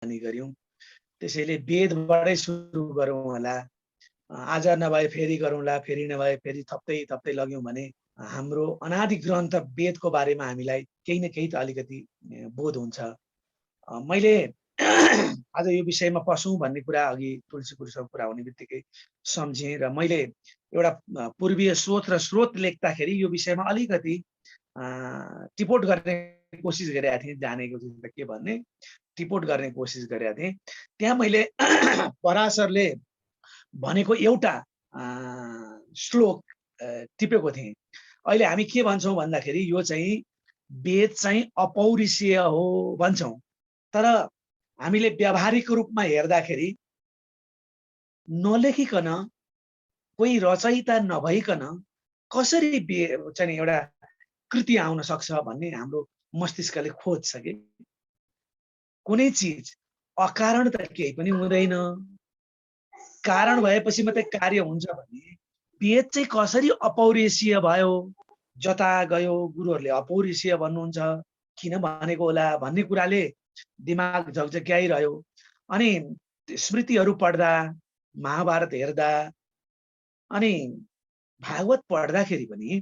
बानी गर्यौं। त्यसैले वेदबाटै सुरु गरौँ होला। आज नभए फेरि गरौँला, फेरि नभए फेरि थप्दै थप्दै लग्यौँ भने हाम्रो अनादि ग्रन्थ वेदको बारेमा हामीलाई केही न केही त अलिकति बोध हुन्छ। मैले आज यो विषयमा पसौँ भन्ने कुरा अघि तुलसी गुरुसँग कुरा हुने बित्तिकै सम्झेँ र मैले एउटा पूर्वीय स्रोत लेख्दाखेरि यो विषयमा अलिकति टिपोट गर्ने कोसिस गरेका थिएँ। जानेको थिएँ त के भन्ने टिपोट गर्ने कोसिस गरेका थिएँ। त्यहाँ मैले पराशरले भनेको एउटा श्लोक टिपेको थिएँ। अहिले हामी के भन्छौँ भन्दाखेरि यो चाहिँ वेद चाहिँ अपौरुषीय हो भन्छौँ, तर हामीले व्यावहारिक रूपमा हेर्दाखेरि नलेखिकन कोही रचयिता नभइकन कसरी चाहिँ एउटा कृति आउन सक्छ भन्ने हाम्रो मस्तिष्कले खोज्छ कि कुनै चिज अकारण त केही पनि हुँदैन, कारण भएपछि मात्रै कार्य हुन्छ भने वेद चाहिँ कसरी अपौरुषीय भयो? जता गयो गुरुहरूले अपौरुषीय भन्नुहुन्छ, किन भनेको होला भन्ने कुराले दिमाग झकझक्याइरह्यो। अनि स्मृतिहरू पढ्दा, महाभारत हेर्दा अनि भागवत पढ्दाखेरि पनि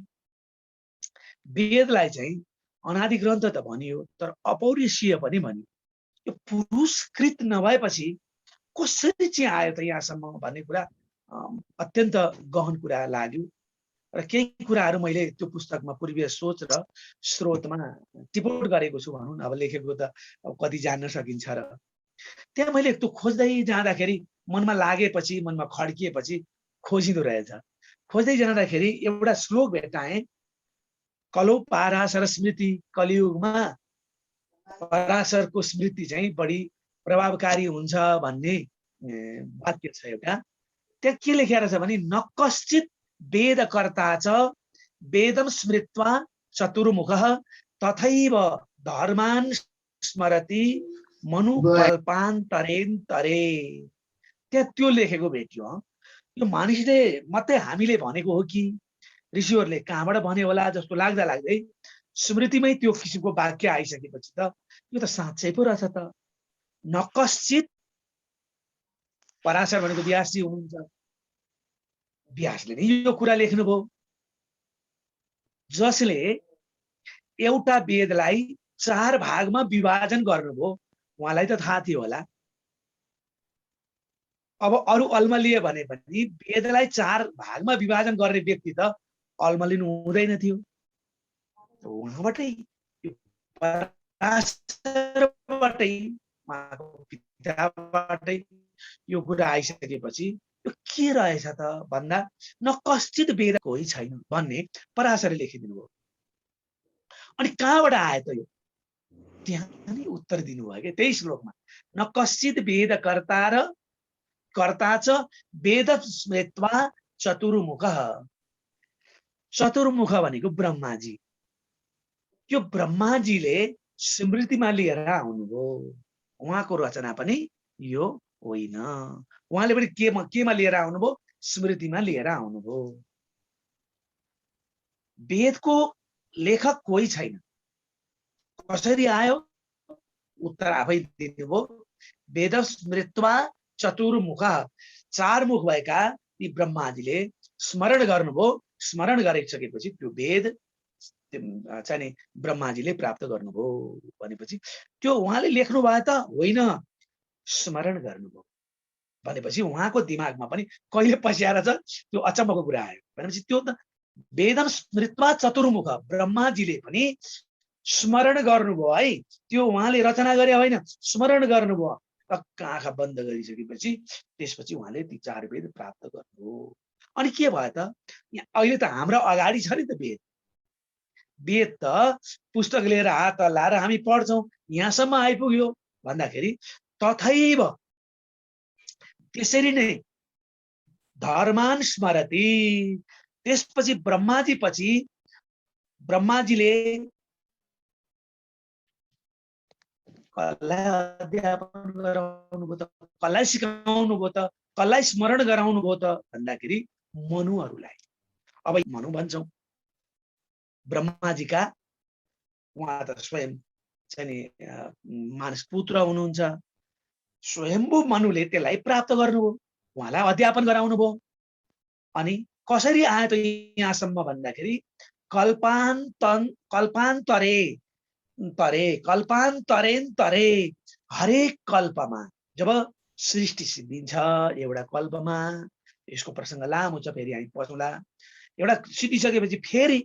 वेदलाई चाहिँ अनादि ग्रन्थ त भनियो, तर अपौरुषीय पनि भनियो। यो पुरुषकृत नभएपछि कसरी चाहिँ आयो त यहाँसम्म भन्ने कुरा अत्यन्त गहन कुरा लाग्यो। र केही कुराहरू मैले त्यो पुस्तकमा पूर्वीय सोच र स्रोतमा टिपोट गरेको छु भनौँ न। अब लेखेको त कति जान्न सकिन्छ र त्यहाँ मैले त्यो खोज्दै जाँदाखेरि मनमा लागेपछि, मनमा खड्किएपछि खोजिँदो रहेछ। खोज्दै जाँदाखेरि एउटा श्लोक भेट्टाएँ, कलौ पाराशर स्मृति, कलियुगमा पराशरको स्मृति चाहिँ बढी प्रभावकारी हुन्छ भन्ने वाक्य छ एउटा। त्यहाँ के लेखेर छ भने न कश्चित वेदकर्ता च वेदम स्मृत्वा चतुर्मुखः तथैव धर्मान् स्मरति मनुकल्पान्तरेन्तरे। त्यहाँ त्यो लेखेको भेट्यो। यो मानिसले मात्रै हामीले भनेको हो कि ऋषिहरूले कहाँबाट भने होला जस्तो लाग्दा लाग्दै स्मृतिमै त्यो किसिमको वाक्य आइसकेपछि त यो त साँच्चै पो रहेछ त। न कश्चित, पराशर भनेको व्यासजी हुनुहुन्छ, व्यासले नै यो कुरा लेख्नुभयो, जसले एउटा वेदलाई 4 भागमा विभाजन गर्नुभयो। उहाँलाई त थाहा थियो होला। अब अरू अल्मलिए भने पनि वेदलाई 4 भागमा विभाजन गर्ने व्यक्ति त अल्मलिनु हुँदैन थियो। उहाँबाटै पराशरबाटै, उहाँको पिताबाटै यो कुरा आइसकेपछि यो के रहेछ त भन्दा न कश्चित वेद कोही छैन भन्ने पराशरले लेखिदिनु भयो। अनि कहाँबाट आयो त यो? त्यहाँ नै उत्तर दिनुभयो कि त्यही श्लोकमा, न कश्चित वेद कर्ता र कर्ता च वेद स्मृत्वा चतुर्मुखः। चतुर्मुख भनेको ब्रह्माजी। यो ब्रह्माजीले स्मृतिमा लिएर आउनुभयो। उहाँको रचना पनि यो होइन। उहाँले पनि केमा लिएर आउनुभयो? स्मृतिमा लिएर आउनुभयो। वेदको लेखक कोही छैन। कसरी आयो? उत्तर आफै दिनुभयो। वेद स्मृत्वा चतुर्मुखः, 4 मुख भएका यी ब्रह्माजीले स्मरण गर्नुभयो। स्मरण गरिसकेपछि त्यो वेद चाहिँ ब्रह्माजीले प्राप्त गर्नुभयो भनेपछि त्यो उहाँले लेख्नु भयो त होइन, स्मरण गर्नुभयो भनेपछि उहाँको दिमागमा पनि कहिले पस्याएर छ त्यो अचम्मको कुरा आयो। भनेपछि त्यो त वेदम स्मृत्वा चतुर्मुख, ब्रह्माजीले पनि स्मरण गर्नुभयो है। त्यो उहाँले रचना गरे होइन, स्मरण गर्नुभयो। टक्क आँखा बन्द गरिसकेपछि त्यसपछि उहाँले ती 4 वेद प्राप्त गर्नुभयो। अनि के भयो त? अहिले त हाम्रो अगाडि छ नि त वेद। वेद त पुस्तक लिएर हात हल्लाएर हामी पढ्छौँ, यहाँसम्म आइपुग्यो भन्दाखेरि तथैव त्यसरी नै धर्मान स्मरति। त्यसपछि ब्रह्माजीले कसलाई अध्यापन गराउनु भयो त, कसलाई सिकाउनु भयो त, कसलाई स्मरण गराउनु भयो त भन्दाखेरि मनुहरूलाई। अब मनु भन्छौँ, ब्रह्माजीका उहाँ त स्वयं चाहिँ मानस पुत्र हुनुहुन्छ। स्वयम्भू मनुले त्यसलाई प्राप्त गर्नुभयो, उहाँलाई अध्यापन गराउनु भयो। अनि कसरी आयो त यहाँसम्म भन्दाखेरि कल्पान्तरे हरेक कल्पमा जब सृष्टि सिद्धिन्छ एउटा कल्पमा, यसको प्रसङ्ग लामो छ, फेरि हामी पछौँला। एउटा सिद्धिसकेपछि फेरि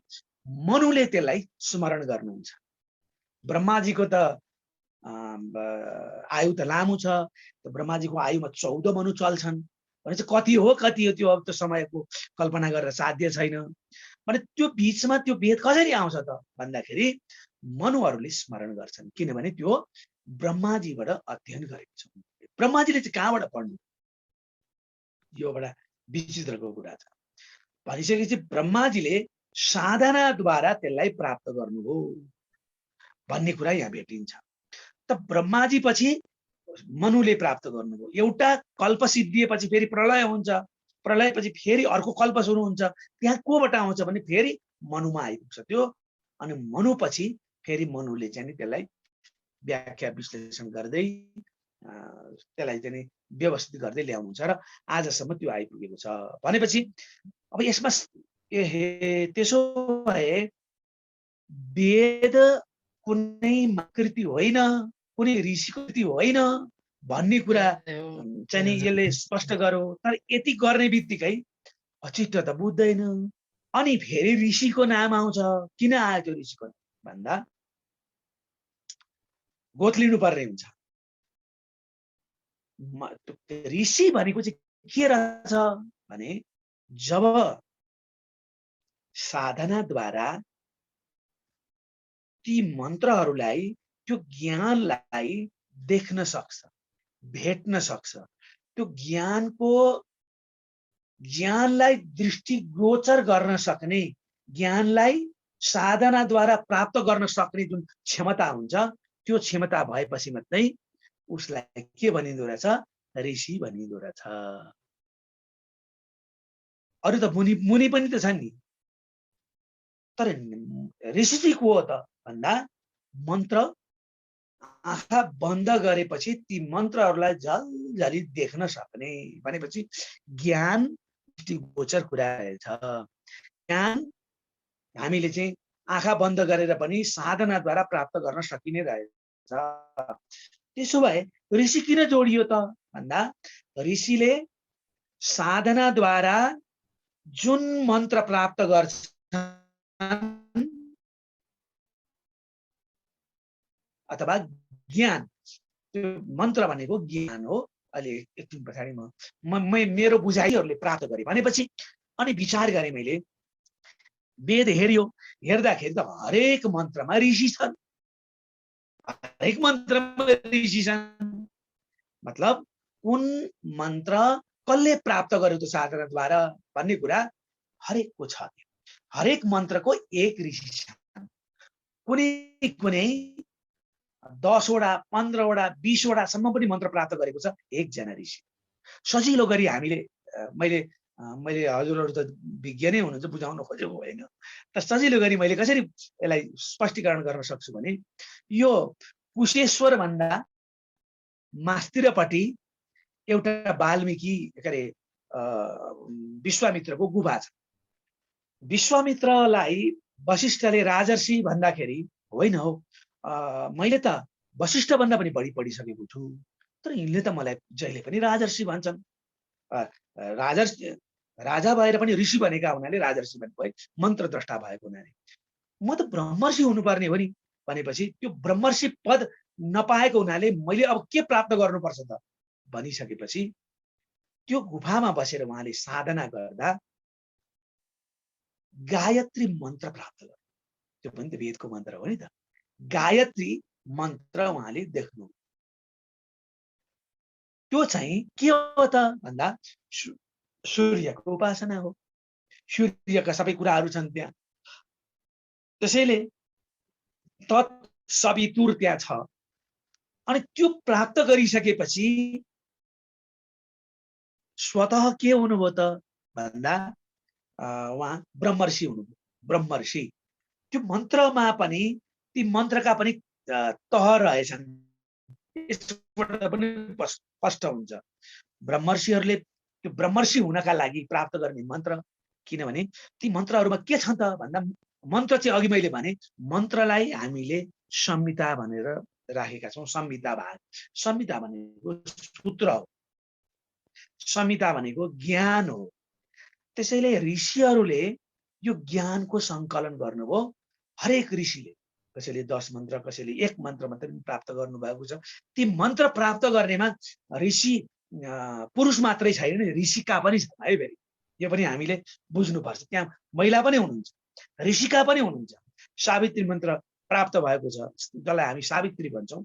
मनुले त्यसलाई स्मरण गर्नुहुन्छ। ब्रह्माजीको त आयु त लामो छ, ब्रह्माजीको आयुमा 14 मनु चल्छन् भनेपछि कति हो त्यो अब त्यो समयको कल्पना गरेर साध्य छैन। भने त्यो बीचमा त्यो भेद कसरी आउँछ त भन्दाखेरि मनुहरूले स्मरण गर्छन्, किनभने त्यो ब्रह्माजीबाट अध्ययन गरेको छ। ब्रह्माजीले चाहिँ कहाँबाट पढ्नु, यो एउटा विचित्रको कुरा छ। भनिसकेपछि ब्रह्माजीले साधनाद्वारा त्यसलाई प्राप्त गर्नुभयो भन्ने कुरा यहाँ भेटिन्छ। त ब्रह्माजी पछि मनुले प्राप्त गर्नुभयो। एउटा कल्प सिद्धिएपछि फेरि प्रलय हुन्छ, प्रलयपछि फेरि अर्को कल्प सुरु हुन्छ। त्यहाँ कोबाट आउँछ भने फेरि मनुमा आइपुग्छ त्यो। अनि मनु पछि फेरि मनुले चाहिँ त्यसलाई व्याख्या विश्लेषण गर्दै त्यसलाई चाहिँ व्यवस्थित गर्दै ल्याउनुहुन्छ र आजसम्म त्यो आइपुगेको छ। भनेपछि अब यसमा त्यसो भए वेद कुनै कृति होइन, कुनै ऋषिको कृति होइन भन्ने कुरा चाहिँ यसले स्पष्ट गर्यो। तर यति गर्ने बित्तिकै अचित्त त बुझ्दैन। अनि फेरि ऋषिको नाम आउँछ। किन आयो त्यो ऋषिको भन्दा गोत्लिनु पर्ने हुन्छ। ऋषि भनेको चाहिँ के रहेछ भने जब साधनाद्वारा ती मन्त्रहरूलाई, त्यो ज्ञानलाई देख्न सक्छ, भेट्न सक्छ, त्यो ज्ञानलाई दृष्टिगोचर गर्न सक्ने, ज्ञानलाई साधनाद्वारा प्राप्त गर्न सक्ने जुन क्षमता हुन्छ, त्यो क्षमता भएपछि मात्रै उसलाई के भनिँदो रहेछ, ऋषि भनिँदो रहेछ। अरू त मुनि पनि त छन् नि, तर ऋषि चाहिँ को हो त भन्दा मन्त्र आँखा बन्द गरेपछि ती मन्त्रहरूलाई झलझली देख्न सक्ने भनेपछि ज्ञान गोचर कुरा रहेछ। ज्ञान हामीले चाहिँ आँखा बन्द गरेर पनि साधनाद्वारा प्राप्त गर्न सकिने रहेछ। त्यसो भए ऋषि किन जोडियो त भन्दा ऋषिले साधनाद्वारा जुन मन्त्र प्राप्त गर्छन् अथवा ज्ञान, त्यो मन्त्र भनेको ज्ञान हो। अहिले एकछिन पछाडि मेरो बुझाइहरूले प्राप्त गरेँ भनेपछि अनि विचार गरेँ मैले, वेद हेर्दाखेरि त हरेक मन्त्रमा ऋषि छन्, हरेक मन्त्रमा ऋषि छन्। मतलब कुन मन्त्र कसले प्राप्त गर्यो त साधनाद्वारा भन्ने कुरा हरेकको छ। हरेक मन्त्रको एक ऋषि छन्। कुनै 10 वटा 15 वटा 20 वटासम्म पनि मन्त्र प्राप्त गरेको छ एकजना ऋषि। सजिलो गरी मैले हजुरहरू त विज्ञ नै हुनुहुन्छ, बुझाउन खोजेको होइन। त सजिलो गरी मैले कसरी यसलाई स्पष्टीकरण गर्न सक्छु भने यो कुशेश्वर भन्दा मास्तिरपट्टि एउटा वाल्मीकि विश्वामित्रको गुफा छ। विश्वामित्रलाई वशिष्ठले राजर्षि भन्दाखेरि होइन हो, मैले त वशिष्ठ भन्दा पनि बढी पढिसकेको छु, तर यिनले त मलाई जहिले पनि राजर्षि भन्छन्। राजा भएर पनि ऋषि भनेका हुनाले राजर्षि भन्नुभयो, मन्त्रद्रष्टा भएको हुनाले म त ब्रह्मर्षि हुनुपर्ने हो नि। भनेपछि त्यो ब्रह्मर्षि पद नपाएको हुनाले मैले अब के प्राप्त गर्नुपर्छ त भनिसकेपछि त्यो गुफामा बसेर उहाँले साधना गर्दा गायत्री मन्त्र प्राप्त गर्यो। त्यो पनि त वेदको मन्त्र हो नि त। गायत्री मन्त्र उहाँले देख्नु। त्यो चाहिँ के हो त भन्दा सूर्यको उपासना हो। सूर्यका सबै कुराहरू छन् त्यहाँ, त्यसैले तत्सवितुर त्यहाँ छ। अनि त्यो प्राप्त गरिसकेपछि स्वतः के हुनुभयो त भन्दा उहाँ ब्रह्मर्षि हुनुभयो। ब्रह्मर्षि त्यो मन्त्रमा पनि ती मन्त्रका पनि तह रहेछन्। यसबाट पनि स्पष्ट हुन्छ। ब्रह्मर्षिहरूले त्यो ब्रह्मर्षि हुनका लागि प्राप्त गर्ने मन्त्र, किनभने ती मन्त्रहरूमा के छ त भन्दा मन्त्र चाहिँ अघि मैले भने मन्त्रलाई हामीले संहिता भनेर राखेका छौँ। संहिता भाग, संहिता भनेको सूत्र हो, संहिता भनेको ज्ञान हो। त्यसैले ऋषिहरूले यो ज्ञानको सङ्कलन गर्नुभयो। हरेक ऋषिले, कसैले 10 मन्त्र, कसैले 1 मन्त्र मात्रै प्राप्त गर्नुभएको छ। ती मन्त्र प्राप्त गर्नेमा ऋषि पुरुष मात्रै छैन, ऋषिका पनि छन् है। फेरि यो पनि हामीले बुझ्नुपर्छ। त्यहाँ महिला पनि हुनुहुन्छ, ऋषिका पनि हुनुहुन्छ। सावित्री मन्त्र प्राप्त भएको छ, जसलाई हामी सावित्री भन्छौँ।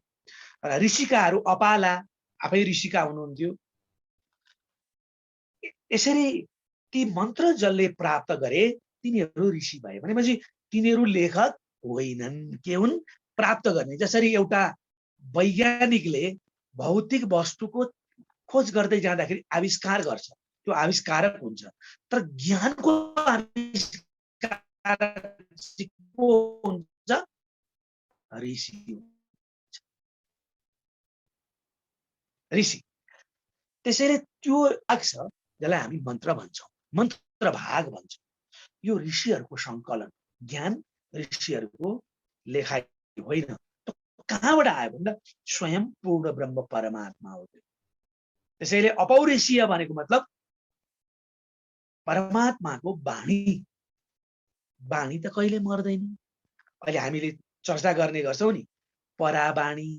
ऋषिकाहरू अपाला आफै ऋषिका हुनुहुन्थ्यो। यसरी ती मन्त्र जसले प्राप्त गरे तिनीहरू ऋषि भए भनेपछि तिनीहरू लेखक होइनन्, के हुन्? प्राप्त गर्ने। जसरी एउटा वैज्ञानिकले भौतिक वस्तुको खोज गर्दै जाँदाखेरि आविष्कार गर्छ, त्यो आविष्कारक हुन्छ। तर ज्ञानको आविष्कारक को हुन्छ? ऋषि। ऋषि। त्यसैले त्यो भाग छ जसलाई हामी मन्त्र भन्छौँ, मन्त्र भाग भन्छौँ। यो ऋषिहरूको सङ्कलन, ज्ञान ऋषिहरूको लेखाइ होइन। कहाँबाट आयो भन्दा स्वयं पूर्ण ब्रह्म परमात्मा हो। त्यसैले अपौरुषीय भनेको मतलब परमात्माको वाणी। वाणी त कहिले मर्दैन। अहिले हामीले चर्चा गर्ने गर्छौँ नि, परावाणी,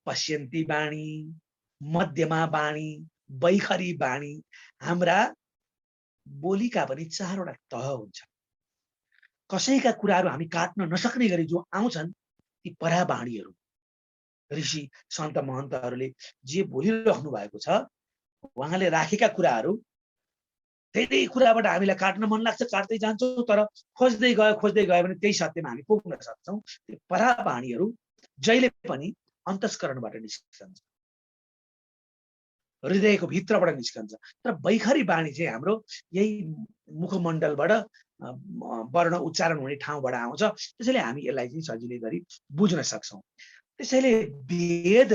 पश्यन्ती वाणी, मध्यमा वाणी, वैखरी वाणी। हाम्रा बोलीका पनि 4 वटा तह हुन्छ। कसैका कुराहरू हामी काट्न नसक्ने गरी जो आउँछन् ती परावाणीहरू। ऋषि सन्त महन्तहरूले जे बोलिरहनु भएको छ, उहाँले राखेका कुराहरू, धेरै कुराबाट हामीलाई काट्न मन लाग्छ, काट्दै जान्छौँ। तर खोज्दै गयो भने त्यही सत्यमा हामी पुग्न सक्छौँ। त्यो परावाणीहरू जहिले पनि अन्तस्करणबाट निस्कन्छ, हृदयको भित्रबाट निस्कन्छ। तर वैखरी वाणी चाहिँ हाम्रो यही मुखमण्डलबाट वर्ण उच्चारण हुने ठाउँबाट आउँछ। त्यसैले हामी यसलाई चाहिँ सजिलै गरी बुझ्न सक्छौँ। त्यसैले वेद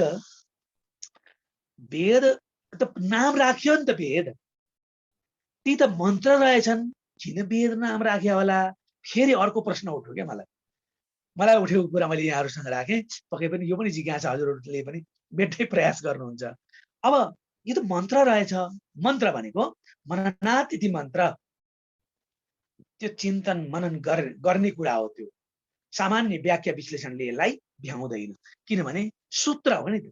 त नाम राख्यो नि त। वेद ती त मन्त्र रहेछन्, किन वेद नाम राख्यो होला? फेरि अर्को प्रश्न उठ्यो क्या मलाई उठेको कुरा मैले यहाँहरूसँग राखेँ। पक्कै पनि यो पनि जिज्ञासा हजुरहरूले पनि मेट्दै प्रयास गर्नुहुन्छ। अब यो त मन्त्र रहेछ। मन्त्र भनेको मननात् इति मन्त्र, त्यो चिन्तन मनन गर्ने कुरा हो। त्यो सामान्य व्याख्या विश्लेषणले यसलाई भ्याउँदैन, किनभने सूत्र हो नि त।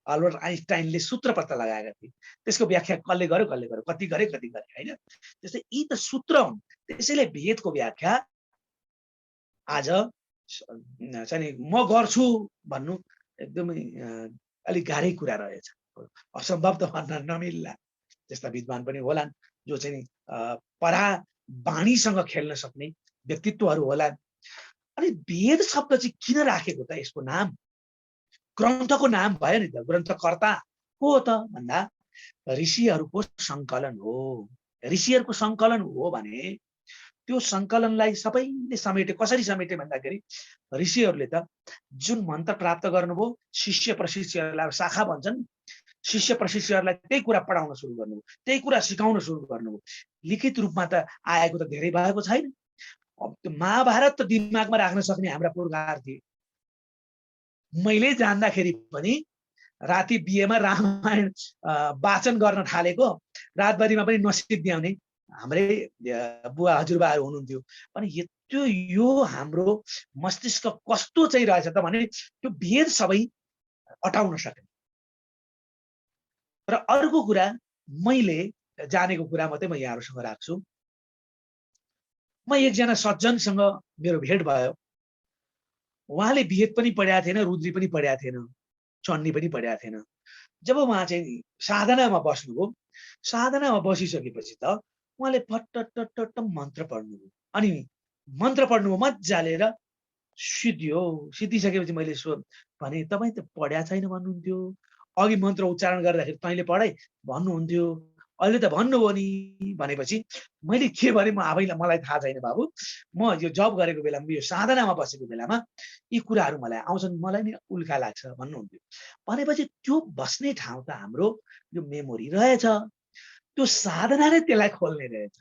अल्बर्ट आइन्स्टाइनले सूत्र पत्ता लगाएका थिए, त्यसको व्याख्या कसले गर्यो, कति गरे होइन। त्यसै यी त सूत्र हुन्। त्यसैले वेदको व्याख्या आज चाहिँ म गर्छु भन्नु एकदमै अलिक गाह्रै कुरा रहेछ। असम्भव त भन्न नमिल्ला। त्यस्ता विद्वान पनि होलान् जो चाहिँ परावाणीसँग खेल्न सक्ने व्यक्तित्वहरू होलान्। अनि वेद शब्द चाहिँ किन राखेको त? यसको नाम ग्रन्थको नाम भयो नि त। ग्रन्थकर्ता को हो त भन्दा ऋषिहरूको सङ्कलन हो। ऋषिहरूको सङ्कलन हो भने त्यो सङ्कलनलाई सबैले समेटे। कसरी समेटे भन्दाखेरि ऋषिहरूले त जुन मन्त्र प्राप्त गर्नुभयो, शिष्य प्रशिष्यहरूलाई शाखा भन्छन्, शिष्य प्रशिष्यहरूलाई त्यही कुरा पढाउन सुरु गर्नुभयो, त्यही कुरा सिकाउन सुरु गर्नुभयो। लिखित रूपमा त आएको त धेरै भएको छैन। महाभारत त दिमागमा राख्न सक्ने हाम्रा पुर्खाहरू थिए। मैले जान्दाखेरि पनि राति बिहेमा रामायण वाचन गर्न थालेको, रातभरिमा पनि नसिद्ध्याउने हाम्रै बुवा हजुरबाहरू हुनुहुन्थ्यो। अनि यो हाम्रो मस्तिष्क कस्तो चाहिँ रहेछ त भने त्यो वेद सबै अटाउन सक्ने। र अर्को कुरा, मैले जानेको कुरा मात्रै म यहाँहरूसँग राख्छु। म एकजना सज्जनसँग मेरो भेट भयो। उहाँले वेद पनि पढेका थिएन, रुद्री पनि पढेका थिएन, चण्डी पनि पढेका थिएन। जब उहाँ चाहिँ साधनामा बस्नुभयो, साधनामा बसिसकेपछि त उहाँले फट्ट मन्त्र पढ्नुभयो। अनि मन्त्र पढ्नुभयो मजाले र सिद्धियो। सिद्धिसकेपछि मैले भने तपाईँ त पढ्या छैन भन्नुहुन्थ्यो। अघि मन्त्र उच्चारण गर्दाखेरि तैँले पढाइ भन्नुहुन्थ्यो। अहिले त भन्नुभयो नि भनेपछि मैले के भने म आफैलाई मलाई थाहा छैन बाबु, म यो जब गरेको बेलामा यो साधनामा बसेको बेलामा यी कुराहरू मलाई आउँछन्, मलाई नि उल्का लाग्छ भन्नुहुन्थ्यो। भनेपछि त्यो बस्ने ठाउँ त हाम्रो यो मेमोरी रहेछ, त्यो साधना नै त्यसलाई खोल्ने रहेछ।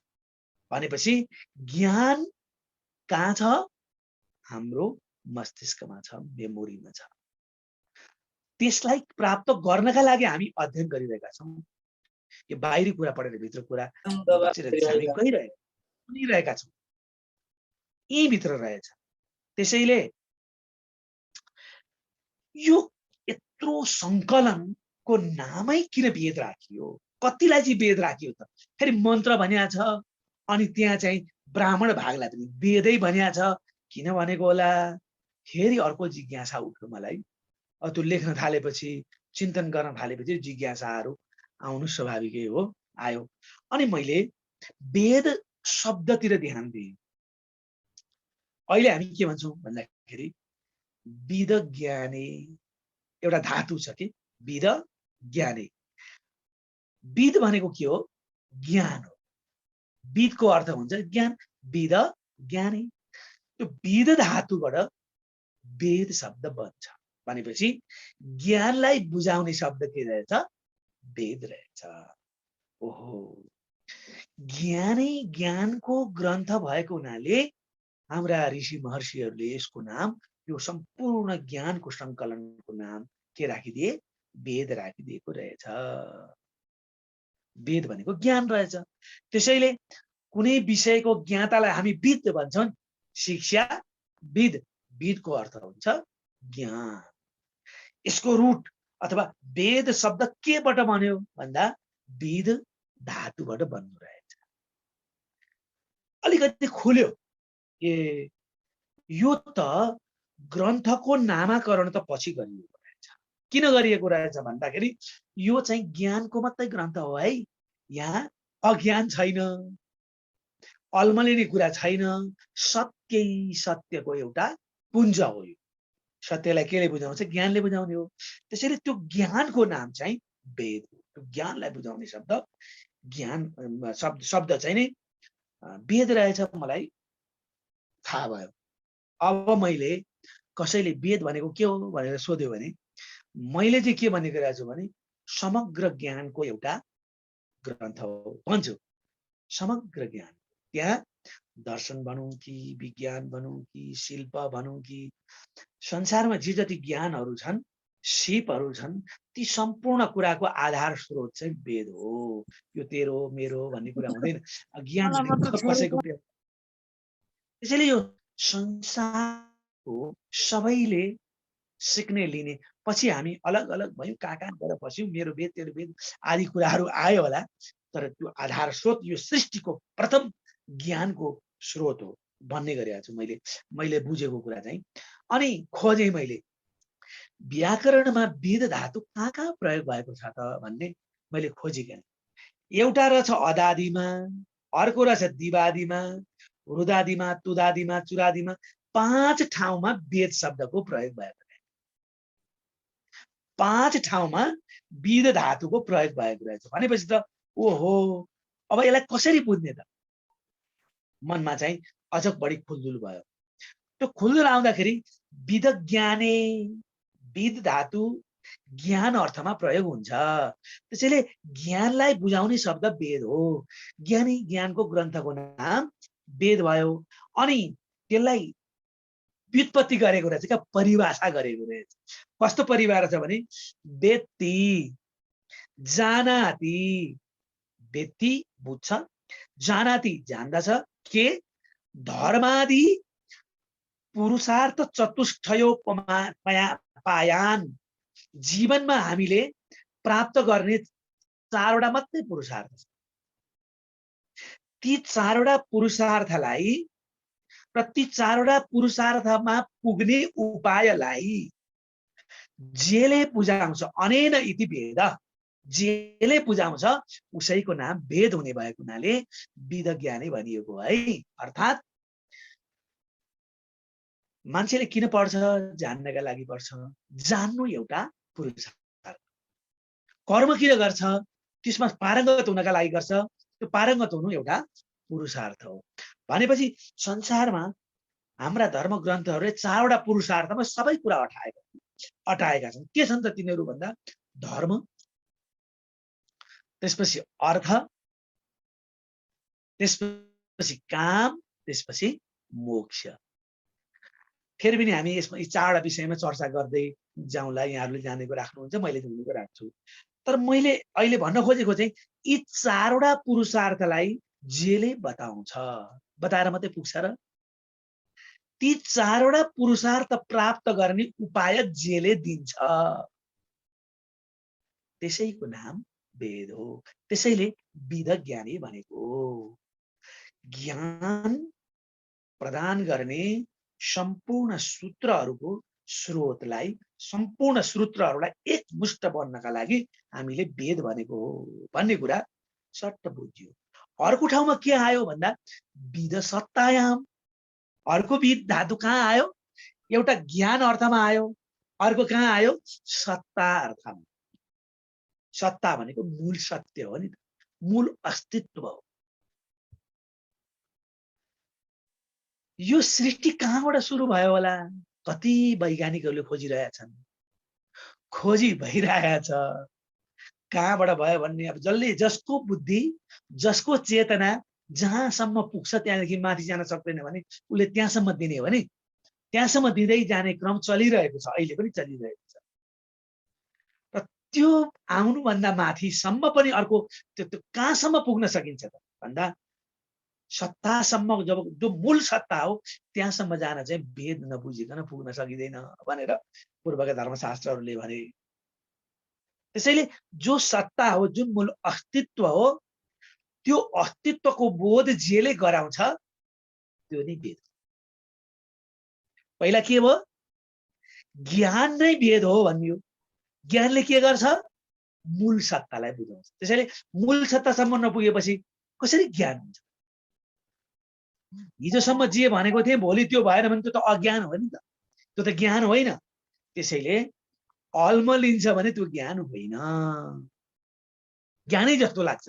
भनेपछि ज्ञान कहाँ छ? हाम्रो मस्तिष्कमा छ, मेमोरीमा छ। त्यसलाई प्राप्त गर्नका लागि हामी अध्ययन गरिरहेका छौँ। यो बाहिरी कुरा पढेर भित्र कुरा बचेर हामी गइरहेका छौँ, यही भित्र रहेछ। त्यसैले यो यत्रो संकलनको नामै किन वेद राखियो? कतिलाई चाहिँ वेद राखियो त? फेरि मन्त्र भनिया छ, अनि त्यहाँ चाहिँ ब्राह्मण भागलाई पनि वेदै भनिया छ। किन भनेको होला? फेरि अर्को जिज्ञासा उठ्यो मलाई। त्यो लेख्न थालेपछि, चिन्तन गर्न थालेपछि जिज्ञासाहरू आउनु स्वाभाविकै हो, आयो। अनि मैले वेद शब्दतिर ध्यान दिएँ। अहिले हामी के भन्छौँ भन्दाखेरि विद ज्ञाने एउटा धातु छ कि विद ज्ञाने। विद भनेको के हो? ज्ञान हो। विदको अर्थ हुन्छ ज्ञान, विद ज्ञाने। त्यो विद धातुबाट वेद शब्द बन्छ भनेपछि ज्ञानलाई बुझाउने शब्द के रहेछ? वेद रहेछ। ओहो, ज्ञानै ज्ञानको ग्रन्थ भएको हुनाले हाम्रा ऋषि महर्षिहरूले यसको नाम, यो सम्पूर्ण ज्ञानको सङ्कलनको नाम के राखिदिए? वेद राखिदिएको रहेछ। वेद भनेको ज्ञान रहेछ। त्यसैले कुनै विषयको ज्ञातालाई हामी विद भन्छौँ। शिक्षा विद, विदको अर्थ हुन्छ ज्ञान। यसको रुट अथवा वेद शब्द केबाट बन्यो भन्दा विद धातुबाट बन्नु रहेछ। अलिकति खुल्यो। ए, यो त ग्रन्थको नामाकरण त पछि गरिएको रहेछ। किन गरिएको रहेछ भन्दाखेरि यो चाहिँ ज्ञानको मात्रै ग्रन्थ हो है, यहाँ अज्ञान छैन, अल्मलिने कुरा छैन, सत्यै सत्यको एउटा पुञ्ज हो। यो सत्यलाई केले बुझाउँछ? ज्ञानले बुझाउने हो। त्यसैले त्यो ज्ञानको नाम चाहिँ वेद हो। त्यो ज्ञानलाई बुझाउने शब्द, ज्ञान शब्द चाहिँ नै वेद रहेछ, मलाई थाहा भयो। अब मैले कसैले वेद भनेको के हो भनेर सोध्यो भने मैले चाहिँ के भनेको रहेछु भने समग्र ज्ञानको एउटा ग्रन्थ हो भन्छु। समग्र ज्ञान, त्यहाँ दर्शन भनौँ कि विज्ञान भनौँ कि शिल्प भनौँ कि संसारमा जे जति ज्ञानहरू छन्, सिपहरू छन्, ती सम्पूर्ण कुराको आधार स्रोत चाहिँ वेद हो। यो तेरो मेरो भन्ने कुरा हुँदैन। ज्ञान कसैको। त्यसैले यो संसारको सबैले सिक्ने लिने, पछि हामी अलग अलग भयौँ, कहाँ कहाँ गएर बस्यौँ, मेरो वेद तेरो वेद आदि कुराहरू आयो होला, तर त्यो आधार स्रोत यो सृष्टिको प्रथम ज्ञानको स्रोत हो भन्ने गरेको छु मैले बुझेको कुरा चाहिँ। अनि खोजेँ मैले व्याकरणमा वेद धातु कहाँ कहाँ प्रयोग भएको छ त भन्ने मैले खोजेँ। एउटा रहेछ अदादिमा, अर्को रहेछ दिवादिमा, रुदादिमा, तुदादिमा, चुरादिमा, 5 ठाउँमा वेद शब्दको प्रयोग भएको छ। 5 ठाउँमा वेद धातुको प्रयोग भएको रहेछ भनेपछि त ओहो, अब यसलाई कसरी बुझ्ने त? मनमा चाहिँ अझ बढी खुलदुल भयो। त्यो खुलदुल आउँदाखेरि विद ज्ञाने, विद धातु ज्ञान अर्थमा प्रयोग हुन्छ। त्यसैले ज्ञानलाई बुझाउने शब्द वेद हो। ज्ञानी ज्ञानको ग्रन्थको नाम वेद भयो। अनि त्यसलाई व्युत्पत्ति गरेको रहेछ, क्या परिभाषा गरेको रहेछ। कस्तो परिभाषा छ भने वेत्ति, जानाति, वेत्ति बुझ्छ, जानाति जान्दछ, के धर्मादि पुरुषार्थ चतुष्टयोपायान, जीवनमा हामीले प्राप्त गर्ने 4वटा मात्रै पुरुषार्थ छ। ती 4वटा पुरुषार्थलाई र ती 4वटा पुरुषार्थमा पुग्ने उपायलाई जेले बुझाउँछ, अनेन इति वेद, जेले बुझाउँछ उसैको नाम वेद हुने भएको हुनाले वेद ज्ञानै भनिएको है। अर्थात् मान्छेले किन पढ्छ? जान्नका लागि पढ्छ। जान्नु एउटा पुरुषार्थ। कर्म किन गर्छ? त्यसमा पारङ्गत हुनका लागि गर्छ। त्यो पारङ्गत हुनु एउटा पुरुषार्थ हो। भनेपछि संसारमा हाम्रा धर्म ग्रन्थहरूले 4वटा पुरुषार्थमा सबै कुरा अटाएका छन्। के छन् त तिनीहरू भन्दा धर्म, त्यसपछि अर्थ, त्यसपछि काम, त्यसपछि मोक्ष। फेरि पनि हामी यसमा यी 4वटा विषयमा चर्चा गर्दै जाउँला। यहाँहरूले जानेको राख्नुहुन्छ, मैले जानेको राख्छु। तर मैले अहिले भन्न खोजेको चाहिँ यी 4वटा पुरुषार्थलाई जेले बताउँछ, बताएर मात्रै पुग्छ र? ती 4वटा पुरुषार्थ प्राप्त गर्ने उपाय जेले दिन्छ। त्यसैको नाम वेद हो। त्यसैले विद ज्ञानी भनेको ज्ञान प्रदान गर्ने सम्पूर्ण सूत्रहरूको स्रोतलाई, सम्पूर्ण सूत्रहरूलाई एकमुष्ट बन्नका लागि हामीले वेद भनेको हो भन्ने कुरा सट्ट बुझ्यो। अर्को ठाउँमा के आयो भन्दा विद सत्तायाम। अर्को विद धातु कहाँ आयो? एउटा ज्ञान अर्थमा आयो, अर्को कहाँ आयो? सत्ता अर्थमा। सत्ता भनेको मूल सत्य हो नि, मूल अस्तित्व हो। यो सृष्टि कहाँबाट सुरु भयो होला? कति वैज्ञानिकहरूले खोजिरहेछन्, खोजी भइरहेको छ। कहाँबाट भयो भन्ने अब जसले, जसको बुद्धि, जसको चेतना जहाँसम्म पुग्छ त्यहाँदेखि माथि जान सक्दैन भने उसले त्यहाँसम्म दिने हो भने त्यहाँसम्म दिँदै जाने क्रम चलिरहेको छ, अहिले पनि चलिरहेको छ। र त्यो आउनुभन्दा माथिसम्म पनि अर्को त्यो कहाँसम्म पुग्न सकिन्छ त भन्दा सत्तासम्म, जब जो मूल सत्ता हो त्यहाँसम्म जान चाहिँ वेद नबुझिकन पुग्न सकिँदैन भनेर पूर्वका धर्मशास्त्रहरूले भने। त्यसैले जो सत्ता हो, जुन मूल अस्तित्व हो, त्यो अस्तित्वको बोध जेले गराउँछ त्यो नै वेद। पहिला के भयो? ज्ञान नै वेद हो भनियो। ज्ञानले के गर्छ? मूल सत्तालाई बुझाउँछ। त्यसैले मूल सत्तासम्म नपुगेपछि कसरी ज्ञान हुन्छ? हिजोसम्म जे भनेको थिएँ भोलि त्यो भएन भने त्यो त अज्ञान हो नि त, त्यो त ज्ञान होइन। त्यसैले अल्मलिन्छ भने त्यो ज्ञान होइन, ज्ञानै जस्तो लाग्छ।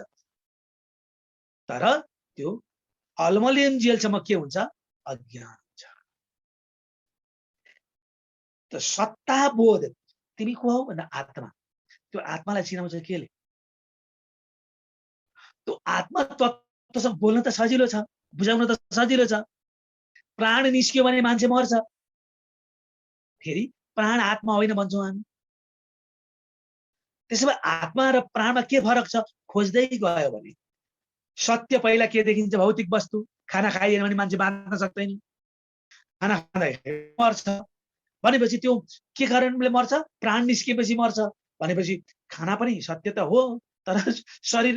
तर त्यो अल्मलिन्जेलसम्म के हुन्छ? अज्ञान हुन्छ। त सत्ता बोध तिमी को हौ भन्दा आत्मा। त्यो आत्मालाई चिनाउँछ केले? त्यो आत्मा तत्त्वसँग बोल्न त सजिलो छ, बुझाउन त सजिलो छ। प्राण निस्क्यो भने मान्छे मर्छ, फेरि प्राण आत्मा होइन भन्छौँ हामी। त्यसो भए आत्मा र प्राणमा के फरक छ? खोज्दै गयो भने सत्य पहिला के देखिन्छ? भौतिक वस्तु। खाना खाइएन भने मान्छे बाँच्न सक्दैन, खाना खाँदाखेरि मर्छ भनेपछि त्यो के कारणले मर्छ? प्राण निस्किएपछि मर्छ भनेपछि खाना पनि सत्य त हो, तर शरीर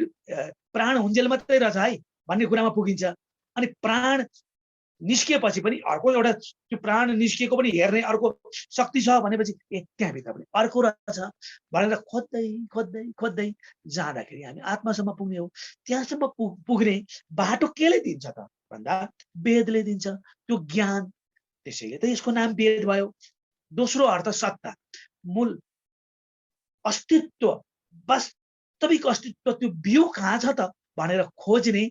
प्राण हुन्जेल मात्रै रहेछ है भन्ने कुरामा पुगिन्छ। अनि प्राण निस्किएपछि पनि अर्को एउटा त्यो प्राण निस्किएको पनि हेर्ने अर्को शक्ति छ भनेपछि त्यहाँभित्र पनि अर्को रहेछ भनेर खोज्दै खोज्दै खोज्दै जाँदाखेरि हामी आत्मासम्म पुग्ने हो। त्यहाँसम्म पुग्ने बाटो केले दिन्छ त भन्दा वेदले दिन्छ, त्यो ज्ञान। त्यसैले त यसको नाम वेद भयो। दोस्रो अर्थ सत्ता, मूल अस्तित्व, वास्तविक अस्तित्व, त्यो बिउ कहाँ छ त भनेर खोज्ने,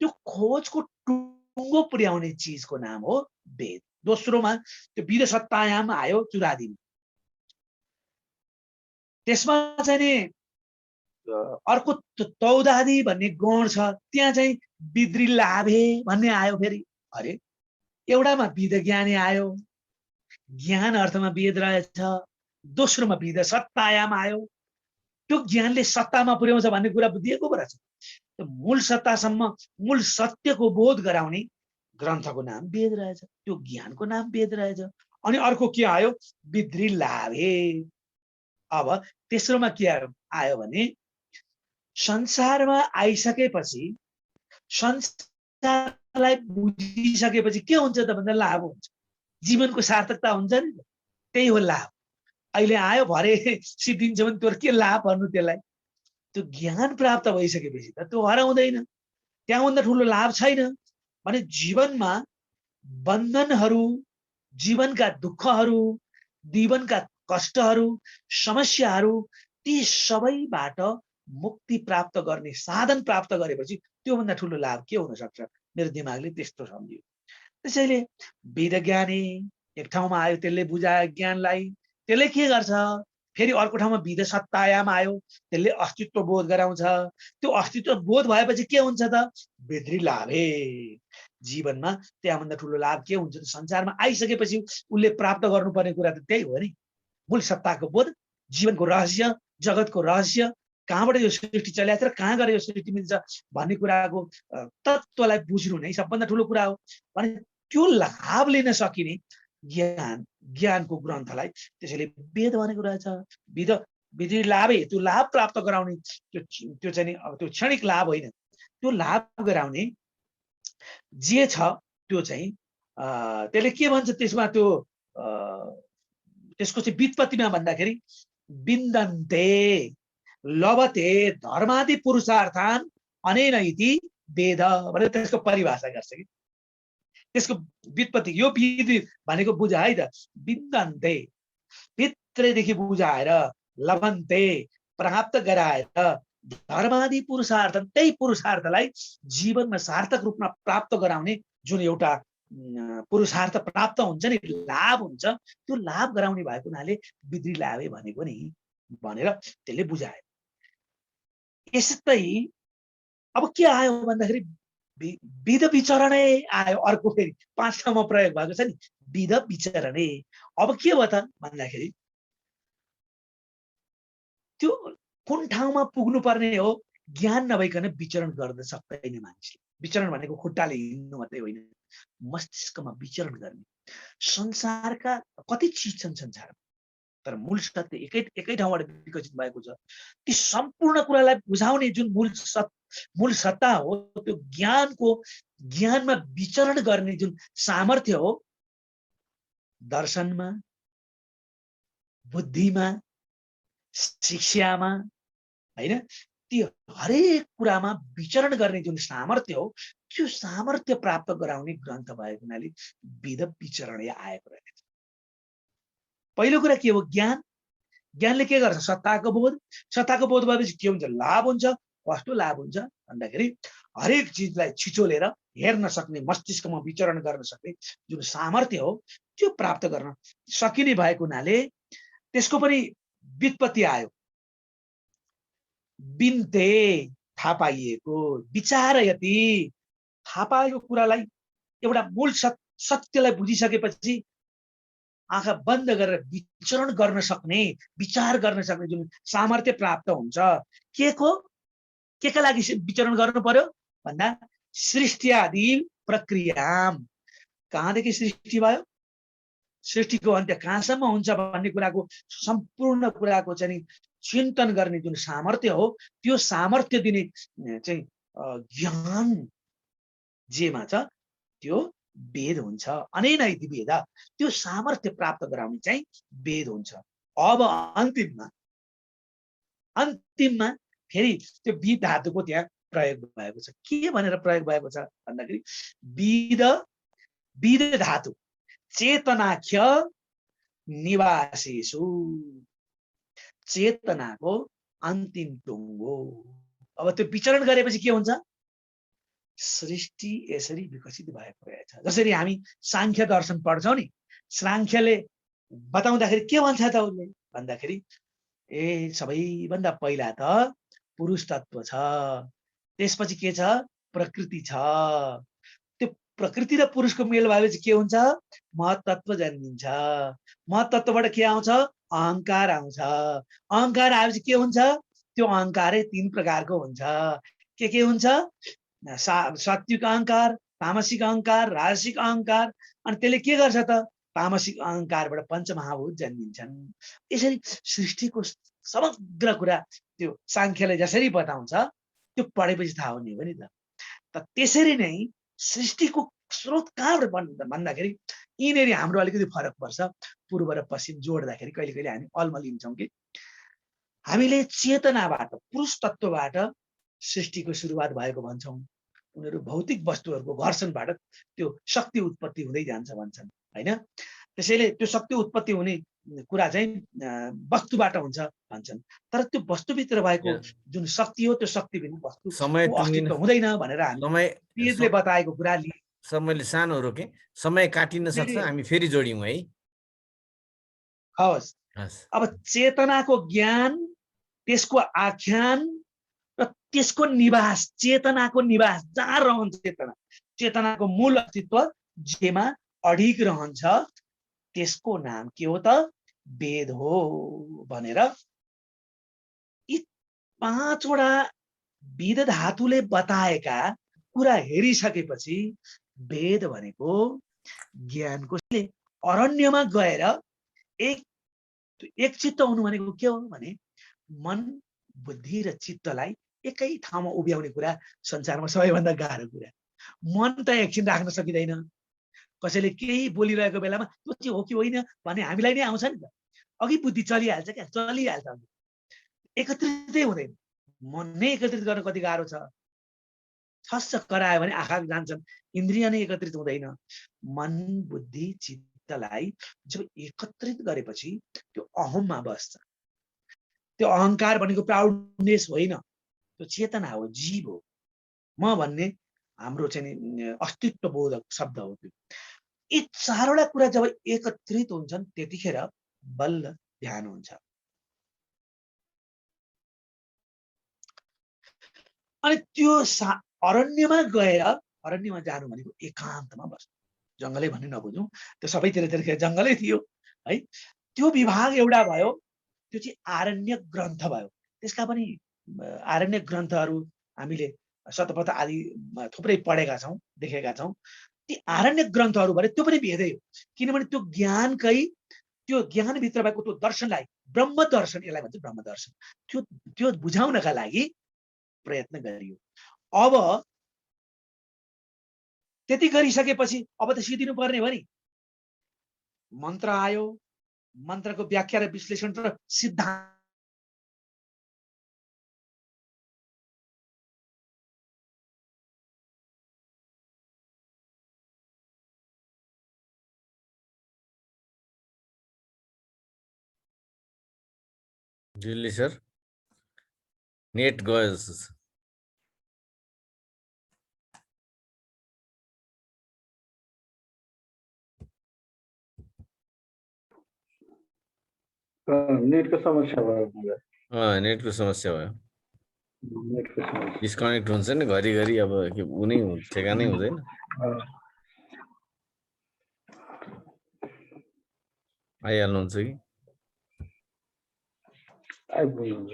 त्यो खोजको टुङ्गो पुर्याउने चिजको नाम हो वेद। दोस्रोमा त्यो विद सत्तायाम आयो चुरादिन। त्यसमा चाहिँ नि अर्को तौदादी भन्ने गण छ, त्यहाँ चाहिँ विद्री लाभे भन्ने आयो। फेरि अरे एउटामा विद ज्ञानी आयो, ज्ञान अर्थमा वेद रहेछ। दोस्रोमा विद सत्तायाम आयो, त्यो ज्ञानले सत्तामा पुर्याउँछ भन्ने कुरा बुझिएको पो रहेछ। मूल सत्तासम्म, मूल सत्यको बोध गराउने ग्रन्थको नाम वेद रहेछ, त्यो ज्ञानको नाम वेद रहेछ। अनि अर्को के आयो? विद्री लाभे। अब तेस्रोमा के आयो भने संसारमा आइसकेपछि, संसारलाई बुझिसकेपछि के हुन्छ त भन्दा लाभ हुन्छ, जीवनको सार्थकता हुन्छ नि, त्यही हो लाभ। अहिले आयो भरे सिद्धिन्छ भने त्यो के लाभ भन्नु त्यसलाई? त्यो ज्ञान प्राप्त भइसकेपछि त त्यो हराउँदैन, त्यहाँभन्दा ठुलो लाभ छैन। भने जीवनमा बन्धनहरू, जीवनका दुःखहरू, जीवनका कष्टहरू, समस्याहरू, ती सबैबाट मुक्ति प्राप्त गर्ने साधन प्राप्त गरेपछि त्योभन्दा ठुलो लाभ के हुन सक्छ? मेरो दिमागले त्यस्तो सम्झ्यो। त्यसैले वेद ज्ञानी एक ठाउँमा आयो, त्यसले बुझायो ज्ञानलाई, त्यसले के गर्छ? फेरि अर्को ठाउँमा विध सत्तायाम आयो, त्यसले अस्तित्व बोध गराउँछ। त्यो अस्तित्व बोध भएपछि के हुन्छ त? बेद्री लाभे। जीवनमा त्यहाँभन्दा ठुलो लाभ के हुन्छ त? संसारमा आइसकेपछि उसले प्राप्त गर्नुपर्ने कुरा त त्यही हो नि, मूल सत्ताको बोध, जीवनको रहस्य, जगतको रहस्य, कहाँबाट यो सृष्टि चलिरहेको छ र कहाँ गएर यो सृष्टि मिल्छ भन्ने कुराको तत्त्वलाई बुझ्नु नै सबभन्दा ठुलो कुरा हो। भने त्यो लाभ लिन सकिने ज्ञानको ग्रन्थलाई त्यसैले वेद भनेको रहेछ। विधि लाभे, त्यो लाभ प्राप्त गराउने, त्यो चाहिँ अब त्यो क्षणिक लाभ होइन, त्यो लाभ गराउने जे छ त्यो चाहिँ त्यसले के भन्छ त्यसमा? त्यो त्यसको चाहिँ व्युत्पत्तिमा भन्दाखेरि विन्दन्ते लभते धर्मादि पुरुषार्थान अनेन इति वेद भनेर त्यसको परिभाषा गर्छ कि त्यसको व्युत्पत्ति। यो विधि भनेको बुझ है त, विन्दन्ते भित्रैदेखि बुझाएर, लभन्ते प्राप्त गराएर, धर्मादि पुरुषार्थ, त्यही पुरुषार्थलाई जीवनमा सार्थक रूपमा प्राप्त गराउने जुन एउटा पुरुषार्थ प्राप्त हुन्छ नि, लाभ हुन्छ, त्यो लाभ गराउने भएको हुनाले विधि लाभे भनेको नि भनेर त्यसले बुझायो। यस्तै अब के आयो भन्दाखेरि विध विचरणै आयो। अर्को फेरि 5 ठाउँमा प्रयोग भएको छ नि विध विचरणै। अब के भयो त भन्दाखेरि त्यो कुन ठाउँमा पुग्नु पर्ने हो? ज्ञान नभइकन विचरण गर्न सक्दैन मान्छे। विचरण भनेको खुट्टाले हिँड्नु मात्रै होइन, मस्तिष्कमा विचरण गर्ने। संसारका कति चिज छन् संसारमा, तर मूल सत्य एकै ठाउँबाट विकसित भएको छ। ती सम्पूर्ण कुरालाई बुझाउने जुन मूल सत्ता हो, त्यो ज्ञानमा विचरण गर्ने जुन सामर्थ्य हो, दर्शनमा, बुद्धिमा, शिक्षामा, हैन, ती हरेक कुरामा विचरण गर्ने जुन सामर्थ्य हो, त्यो सामर्थ्य प्राप्त गराउने ग्रन्थ भएको हुनाले विध विचरणै आएको रहेछ। पहिलो कुरा के हो? ज्ञान। ज्ञानले के गर्छ? सत्ताको बोध। सत्ताको बोध भएपछि के हुन्छ? लाभ हुन्छ। कस्तो लाभ हुन्छ भन्दाखेरि हरेक चिजलाई छिचोलेर हेर्न सक्ने, मस्तिष्कमा विचरण गर्न सक्ने जुन सामर्थ्य हो, त्यो प्राप्त गर्न सकिने भएको हुनाले त्यसको पनि व्युत्पत्ति आयो। बिन्ते थाहा पाइएको, विचारयति थाहा पाएको कुरालाई, एउटा मूल सत्यलाई बुझिसकेपछि आँखा बन्द गरेर विचरण गर्न सक्ने, विचार गर्न सक्ने जुन सामर्थ्य प्राप्त हुन्छ। के का लागि विचरण गर्नु पर्यो भन्दा सृष्टि आदि प्रक्रिया, कहाँदेखि सृष्टि भयो, सृष्टिको अन्त्य कहाँसम्म हुन्छ भन्ने कुराको सम्पूर्ण कुराको चाहिँ चिन्तन गर्ने जुन सामर्थ्य हो, त्यो सामर्थ्य दिने चाहिँ ज्ञान जेमा छ त्यो वेद हुन्छ। अनेन इति वेद, त्यो सामर्थ्य प्राप्त गराउने चाहिँ वेद हुन्छ। अब अन्तिममा फेरि त्यो विद धातुको त्यहाँ प्रयोग भएको छ। के भनेर प्रयोग भएको छ भन्दाखेरि विद धातु चेतनाख्य निवासेषु, चेतनाको अन्तिम टुङ्गो। अब त्यो विचरण गरेपछि के हुन्छ? सृष्टि यसरी विकसित भएको रहेछ। जसरी हामी सांख्य दर्शन पढ्छौँ नि, सांख्यले बताउँदाखेरि के भन्छ त उसले भन्दाखेरि सबैभन्दा पहिला त पुरुष तत्व छ, त्यसपछि के छ? प्रकृति छ। त्यो प्रकृति र पुरुषको मेल भएपछि के हुन्छ? महत्तत्व जन्मिन्छ। महत्तत्वबाट के आउँछ? अहंकार आउँछ। अहंकार आएपछि के हुन्छ? त्यो अहंकारै 3 प्रकारको हुन्छ। के हुन्छ? सात्विक अहंकार, तामसिक अहंकार, राजसिक अहंकार। अनि त्यसले के गर्छ त? तामसिक अहंकारबाट पञ्चमहाभूत जन्मिन्छन्। यसरी सृष्टिको समग्र कुरा त्यो सांख्यले जसरी बताउँछ त्यो पढेपछि थाहा हुने हो नि त। त्यसरी नै सृष्टिको स्रोत कहाँबाट भन्दाखेरि यिनीहरू हाम्रो अलिकति फरक पर्छ। पूर्व र पश्चिम जोड्दाखेरि कहिले कहिले हामी अल्मलिन्छौँ कि हामीले चेतनाबाट, पुरुष तत्वबाट सृष्टिको सुरुवात भएको भन्छौँ। उनीहरू भौतिक वस्तुहरूको घर्षणबाट त्यो शक्ति उत्पत्ति हुँदै जान्छ भन्छन्, हैन? त्यसैले त्यो शक्ति उत्पत्ति हुने कुरा चाहिँ वस्तुबाट हुन्छ भन्छन्, तर त्यो वस्तुभित्र भएको जुन शक्ति हो त्यो शक्ति बिना वस्तुको अस्तित्व हुँदैन भनेर हामी वेदले बताएको कुरा समयले सानो रोके, समय काटिन सक्छ, हामी फेरि जोड्यौँ है। हवस्, अब चेतनाको ज्ञान, त्यसको आख्यान र त्यसको निवास, चेतनाको निवास जहाँ रहन्छ चेतना, चेतनाको मूल अस्तित्व जेमा अडिग रहन्छ, त्यसको नाम के हो त? वेद हो भनेर यी 5 वटा वेद धातुले बताएका कुरा हेरिसकेपछि वेद भनेको ज्ञानको अरण्यमा गएर एक चित्त हुनु भनेको के हो भने मन, बुद्धि र चित्तलाई एकै ठाउँमा उभ्याउने कुरा संसारमा सबैभन्दा गाह्रो कुरा। मन त एकछिन राख्न सकिँदैन, कसैले केही बोलिरहेको बेलामा त्यो चाहिँ हो कि होइन भने हामीलाई नै आउँछ नि त, अघि बुद्धि चलिहाल्छ क्या, चलिहाल्छ, एकत्रितै हुँदैन। मन नै एकत्रित गर्न कति गाह्रो छ, छस्स करायो भने आँखा जान्छन्, इन्द्रिय नै एकत्रित हुँदैन। मन, बुद्धि, चित्तलाई जब एकत्रित गरेपछि त्यो अहममा बस्छ। त्यो अहंकार भनेको प्राउडनेस होइन, त्यो चेतना हो, जीव हो, म भन्ने हाम्रो चाहिँ अस्तित्व बोधक शब्द हो। त्यो यी 4 वटा कुरा जब एकत्रित हुन्छन् त्यतिखेर बल्ल ध्यान हुन्छ। अनि त्यो अरण्यमा गएर, अरण्यमा जानु भनेको एकान्तमा बस्नु, जङ्गलै भन्ने नबुझौँ, त्यो सबैतिर जङ्गलै थियो है। त्यो विभाग एउटा भयो, त्यो चाहिँ आरण्य ग्रन्थ भयो। त्यसका पनि आरण्य ग्रन्थहरू हामीले शतपथ आदि थुप्रै पढेका छौँ, देखेका छौँ। ती आरण्य ग्रन्थहरू भने त्यो पनि भेदै हो, किनभने त्यो ज्ञानकै, त्यो ज्ञानभित्र भएको त्यो दर्शनलाई ब्रह्म दर्शन, यसलाई भन्छ ब्रह्म दर्शन, त्यो बुझाउनका लागि प्रयत्न गरियो। अब त्यति गरिसकेपछि अब त सिद्धिनु पर्ने हो नि। मन्त्र आयो, मन्त्रको व्याख्या र विश्लेषण र सिद्धान्त दिल्ली सर नेट गयो। नेटको समस्या भयो। नेटको समस्या भयो, डिस्कनेक्ट हुन्छ नि घरिघरि, अब उनी ठेगानै हुँदैन। आइहाल्नुहुन्छ कि आइपुग्नुहुन्छ?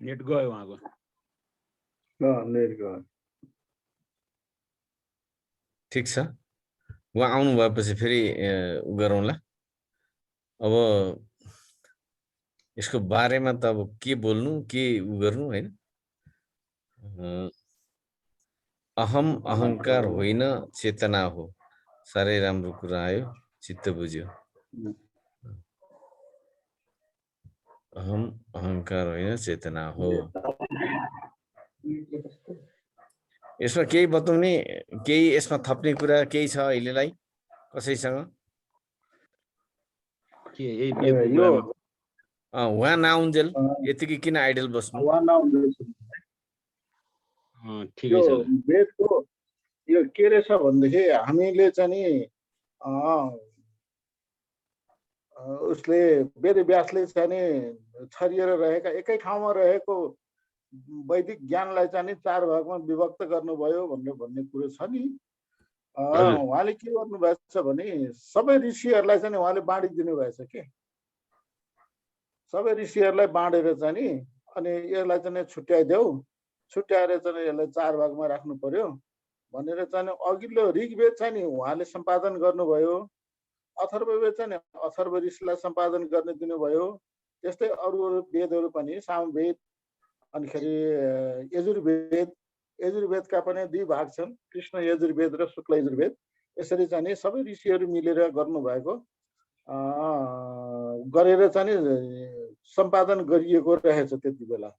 नेट गयो उहाँको। नेट गयो। ठिक छ, उहाँ आउनु भएपछि फेरि गरौँला। अब यसको बारेमा त अब के बोल्नु, के गर्नु होइन। अहम अहंकार होइन, चेतना हो। साह्रै राम्रो कुरा आयो, चित्त बुझ्यो। अहम अहंकार होइन, चेतना हो। यसमा केही बताउने, केही यसमा थप्ने कुरा केही छ अहिलेलाई कसैसँग? उहाँ नआउन्जेल यतिकै किन आइडल बस्नु? वेदको यो के रहेछ भनेदेखि हामीले चाहिँ नि उसले वेद व्यासले चाहिँ नि छरिएर रहेका एकै ठाउँमा रहेको वैदिक ज्ञानलाई चाहिँ नि 4 भागमा विभक्त गर्नुभयो भन्ने कुरो छ नि। उहाँले के गर्नुभएछ भने सबै ऋषिहरूलाई चाहिँ उहाँले बाँडिदिनु भएछ के, सबै ऋषिहरूलाई बाँडेर चाहिँ नि अनि यसलाई चाहिँ छुट्याइदेऊ, छुट्याएर चाहिँ यसलाई 4 भागमा राख्नु पर्यो भनेर चाहिँ अघिल्लो ऋग्वेद चाहिँ नि उहाँले सम्पादन गर्नुभयो, अथर्ववेद चाहिँ अथर्व ऋषिलाई सम्पादन गर्ने दिनुभयो। त्यस्तै अरू वेदहरू पनि सामवेद, अनिखेरि यजुर्वेद, यजुर्वेदका पनि दुई भाग छन्, कृष्ण यजुर्वेद र शुक्ल यजुर्वेद। यसरी चाहिँ नि सबै ऋषिहरू मिलेर गर्नुभएको गरेर चाहिँ सम्पादन गरिएको रहेछ त्यति बेला।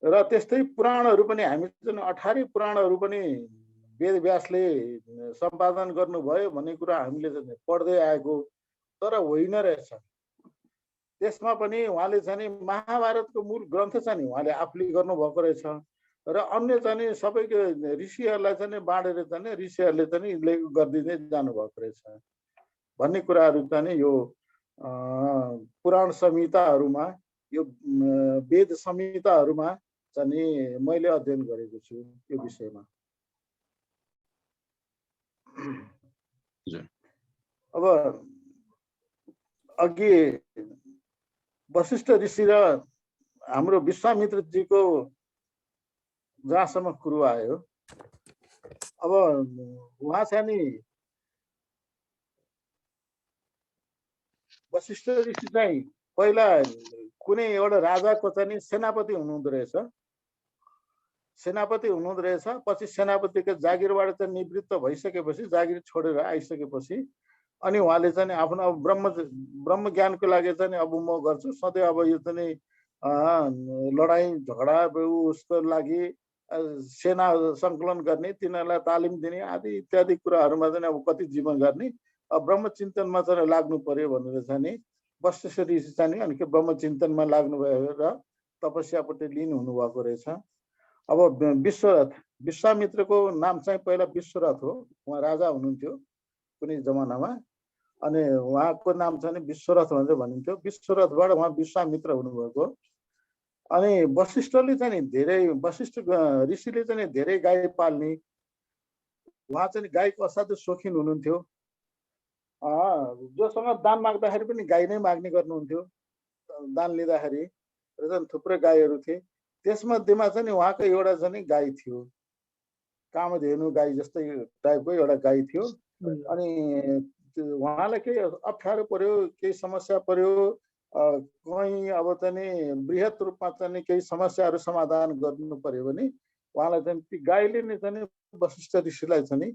र त्यस्तै पुराणहरू पनि हामी चाहिँ 18 पुराणहरू पनि वेदव्यासले सम्पादन गर्नुभयो भन्ने कुरा हामीले चाहिँ पढ्दै आएको तर होइन रहेछ। त्यसमा पनि उहाँले चाहिँ महाभारतको मूल ग्रन्थ चाहिँ उहाँले आफूले गर्नुभएको रहेछ र अन्य चाहिँ सबैको ऋषिहरूलाई चाहिँ बाँडेर चाहिँ ऋषिहरूले चाहिँ गरिदिँदै जानुभएको रहेछ भन्ने कुराहरू चाहिँ यो पुराण संहिताहरूमा यो वेद संहिताहरूमा चाहिँ मैले अध्ययन गरेको छु यो विषयमा। अब अघि वशिष्ठ ऋषि र हाम्रो विश्वामित्रजीको जहाँसम्म कुरो आयो, अब उहाँ चाहिँ नि वशिष्ठ ऋषि चाहिँ पहिला कुनै एउटा राजाको चाहिँ सेनापति हुनुहुँदो रहेछ। सेनापति हुनुहुँदो रहेछ, पछि सेनापतिको जागिरबाट चाहिँ निवृत्त भइसकेपछि, जागिर छोडेर आइसकेपछि अनि उहाँले चाहिँ आफ्नो अब ब्रह्म ज्ञानको लागि चाहिँ अब म गर्छु सधैँ, अब यो चाहिँ लडाइँ झगडा उसको लागि सेना सङ्कलन गर्ने, तिनीहरूलाई तालिम दिने आदि इत्यादि कुराहरूमा चाहिँ अब कति जीवन गर्ने, अब ब्रह्मचिन्तनमा चाहिँ लाग्नु पर्यो भनेर चाहिँ वशिष्ठ ऋषि चाहिँ अनि ब्रह्मचिन्तनमा लाग्नुभयो र तपस्यापट्टि लिन हुनुभएको रहेछ। अब विश्वरथ, विश्वामित्रको नाम चाहिँ पहिला विश्वरथ हो, उहाँ राजा हुनुहुन्थ्यो कुनै जमानामा, अनि उहाँको नाम चाहिँ विश्वरथ भनेर भनिन्थ्यो। विश्वरथबाट उहाँ विश्वामित्र हुनुभएको। अनि वशिष्ठले चाहिँ धेरै, वशिष्ठ ऋषिले चाहिँ धेरै गाई पाल्ने, उहाँ चाहिँ गाईको असाध्यै शौखिन हुनुहुन्थ्यो। जोसँग दान माग्दाखेरि पनि गाई नै माग्ने गर्नुहुन्थ्यो दान लिँदाखेरि, र चाहिँ थुप्रै गाईहरू थिए। त्यसमध्येमा चाहिँ उहाँको एउटा चाहिँ गाई थियो, कामधेनु गाई जस्तै टाइपको एउटा गाई थियो। अनि उहाँलाई केही अप्ठ्यारो पर्यो, केही समस्या पर्यो, कहीँ अब चाहिँ बृहत रूपमा चाहिँ केही समस्याहरू समाधान गर्नु पर्यो भने उहाँलाई चाहिँ ती गाईले नै चाहिँ वशिष्ठ ऋषिलाई चाहिँ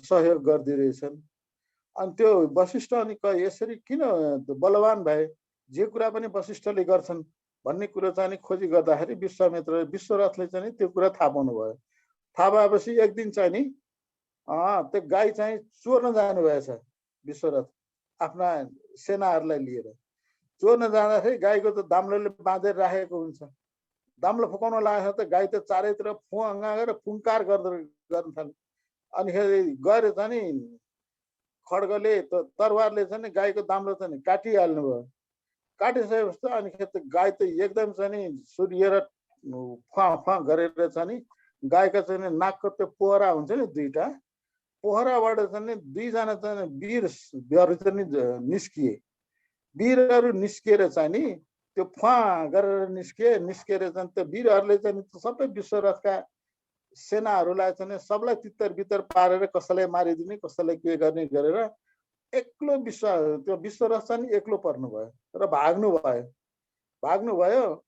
सहयोग गरिदिरहेछन्। अनि त्यो वशिष्ठ अनि यसरी किन बलवान भए, जे कुरा पनि वशिष्ठले गर्छन् भन्ने कुरो चाहिँ खोजी गर्दाखेरि विश्वरथले चाहिँ त्यो कुरा थाहा पाउनुभयो। थाहा भएपछि एक दिन चाहिँ नि त्यो गाई चाहिँ चोर्न जानुभएछ विश्वरथ आफ्ना सेनाहरूलाई लिएर। चोर्न जाँदाखेरि गाईको त दाम्लोले बाँधेर राखेको हुन्छ, दाम्लो फुकाउन लागेको त गाई त चारैतिर फुङ्गा गरेर फुङ्कार गर्न थाल्यो। अनि गएर चाहिँ खड्गले तरवारले चाहिँ गाईको दाम्लो चाहिँ काटिहाल्नु भयो। काटिसकेपछि अनि गाई त एकदम चाहिँ सुरिएर फुवा गरेर चाहिँ गाईको चाहिँ नाकको त्यो पोहरा हुन्छ नि दुईटा, पोहराबाट चाहिँ दुईजना चाहिँ वीरहरू चाहिँ निस्किए। वीरहरू निस्किएर चाहिँ नि त्यो फुवा गरेर निस्किएर चाहिँ त्यो वीरहरूले चाहिँ सबै विश्वरथका सेनाहरूलाई चाहिँ सबलाई तितर बितर पारेर कसैलाई मारिदिने, कसैलाई के गर्ने गरेर एक्लो त्यो विश्वरथ चाहिँ एक्लो पर्नुभयो र भाग्नुभयो।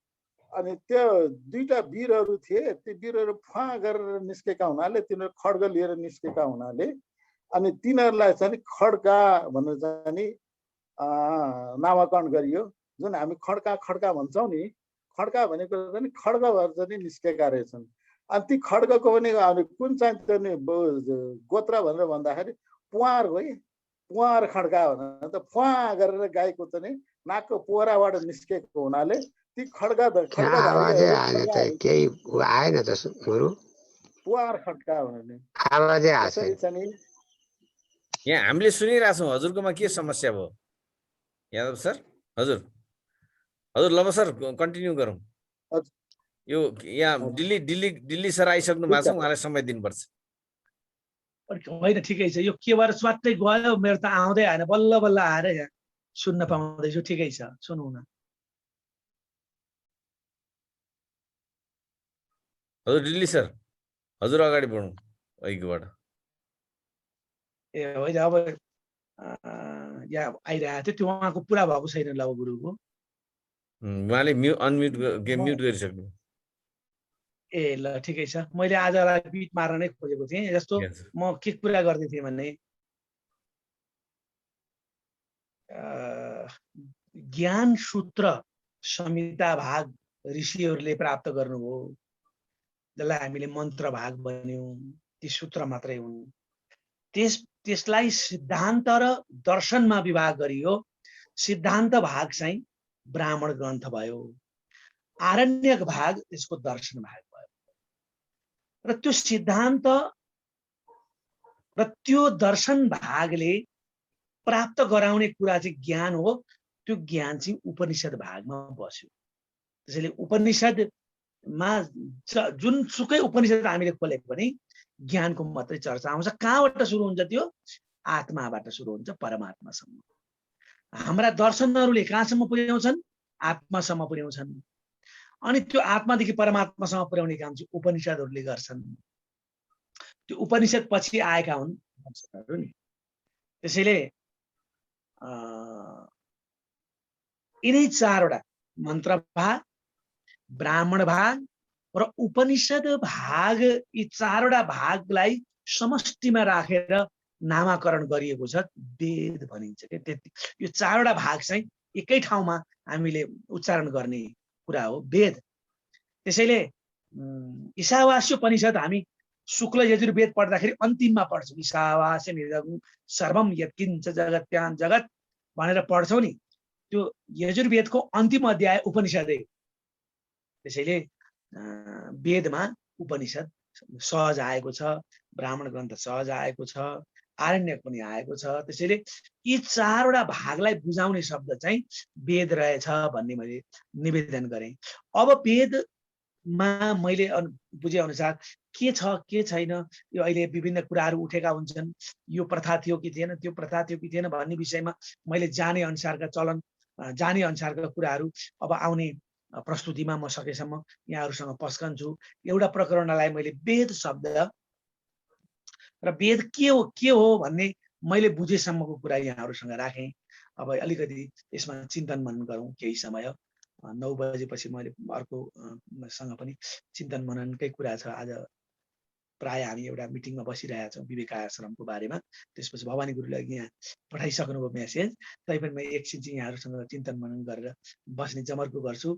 अनि त्यो दुईटा वीरहरू थिए, त्यो वीरहरू फुवा गरेर निस्केका हुनाले, तिनीहरू खड्ग लिएर निस्केका हुनाले अनि तिनीहरूलाई चाहिँ खड्का भनेर चाहिँ नामाकरण गरियो। जुन हामी खड्का भन्छौँ नि, खड्का भनेको चाहिँ खड्ग भएर चाहिँ निस्केका रहेछन्। अनि ती खड्गको पनि कुन चाहिँ त्यो नि गोत्र भनेर भन्दाखेरि पुवार हो है, पुवार खड्का भनेर त फुवा गरेर गाईको चाहिँ नाकको पोहराबाट निस्केको हुनाले ती खड्गा केही आएन त गुरु, पुवार खड्का भनेर आवाजै आएन। यहाँ हामीले सुनिरहेछौँ, हजुरकोमा के समस्या भयो यादव सर? हजुर लम्बा सर कन्टिन्यू गरौँ। यो यहाँ दिल्ली सर आइसक्नु भएको छ, उहाँलाई समय दिनुपर्छ। होइन ठिकै छ, यो के भएर स्वाट्टै गयो, मेरो त आउँदै आएन, बल्ल बल्ल आएर यहाँ सुन्न पाउँदैछु। ठिकै छ, सुनौ न। हजुर दिल्ली सर, हजुर अगाडि बढौँ अघिबाट। ए होइन, अब यहाँ आइरहेको थियो, त्यो उहाँको पुरा भएको छैन ल गुरुको। उहाँले म्युट गरिसक्नु। ए ल ठिकै छ, मैले आजलाई बिट मार्न नै खोजेको थिएँ। जस्तो Yes, sir. म के कुरा गर्दै थिएँ भने ज्ञान सूत्र संहिता भाग ऋषिहरूले प्राप्त गर्नुभयो, जसलाई हामीले मन्त्र भाग भन्यौं, ती सूत्र मात्रै हुन्। त्यसलाई सिद्धान्त र दर्शनमा विभाग गरियो। सिद्धान्त भाग चाहिँ ब्राह्मण ग्रन्थ भयो, आरण्यक भाग त्यसको दर्शन भाग भयो। र त्यो सिद्धान्त र त्यो दर्शन भागले प्राप्त गराउने कुरा चाहिँ ज्ञान हो। त्यो ज्ञान चाहिँ उपनिषद भागमा बस्यो। त्यसैले उपनिषदमा जुनसुकै उपनिषद हामीले खोले पनि ज्ञानको मात्रै चर्चा आउँछ। कहाँबाट सुरु हुन्छ? त्यो आत्माबाट सुरु हुन्छ, परमात्मासम्म। हाम्रा दर्शनहरूले कहाँसम्म पुर्याउँछन्? आत्मासम्म पुर्याउँछन्। अनि त्यो आत्मादेखि परमात्मासम्म पुर्याउने काम चाहिँ उपनिषदहरूले गर्छन्। त्यो उपनिषद पछि आएका हुन् दर्शनहरू नि। त्यसैले यिनै चारवटा मन्त्र भाग, ब्राह्मण भाग र उपनिषद भाग, यी चारवटा भागलाई समष्टिमा राखेर नामाकरण गरिएको छ, वेद भनिन्छ के। त्यति यो चारवटा भाग चाहिँ एकै ठाउँमा हामीले उच्चारण गर्ने कुरा हो, वेद। त्यसैले ईशावास्योपनिषद हामी शुक्ल यजुर्वेद पढ्दाखेरि अन्तिममा पढ्छौँ। ईशावास्यमिदं सर्वं यत्किञ्च जगत्यां जगत् भनेर पढ्छौँ नि, त्यो यजुर्वेदको अन्तिम अध्याय उपनिषदै। त्यसैले वेदमा उपनिषद सहज आएको छ, ब्राह्मण ग्रन्थ सहज आएको छ, आरण्यक पनि आएको छ। त्यसैले यी चारवटा भागलाई बुझाउने शब्द चाहिँ वेद रहेछ भन्ने मैले निवेदन गरेँ। अब वेदमा मैले बुझे अनुसार के छ के छैन, यो अहिले विभिन्न कुराहरू उठेका हुन्छन्। यो प्रथा थियो कि थिएन, त्यो प्रथा थियो कि थिएन भन्ने विषयमा मैले जाने अनुसारका चलन, जाने अनुसारका कुराहरू अब आउने प्रस्तुतिमा म सकेसम्म यहाँहरूसँग पस्कन्छु। एउटा प्रकरणलाई मैले वेद शब्द र वेद के हो भन्ने मैले बुझेसम्मको कुरा यहाँहरूसँग राखेँ। अब अलिकति यसमा चिन्तन मनन गरौँ केही समय। 9 बजेपछि मैले अर्कोसँग पनि चिन्तन मननकै कुरा छ। आज प्राय हामी एउटा मिटिङमा बसिरहेका छौँ विवेक आश्रमको बारेमा। त्यसपछि भवानी गुरुले यहाँ पठाइसक्नुभयो मेसेज, तैपनि म एकछिन चाहिँ यहाँहरूसँग चिन्तन मनन गरेर बस्ने जमर्को गर्छु।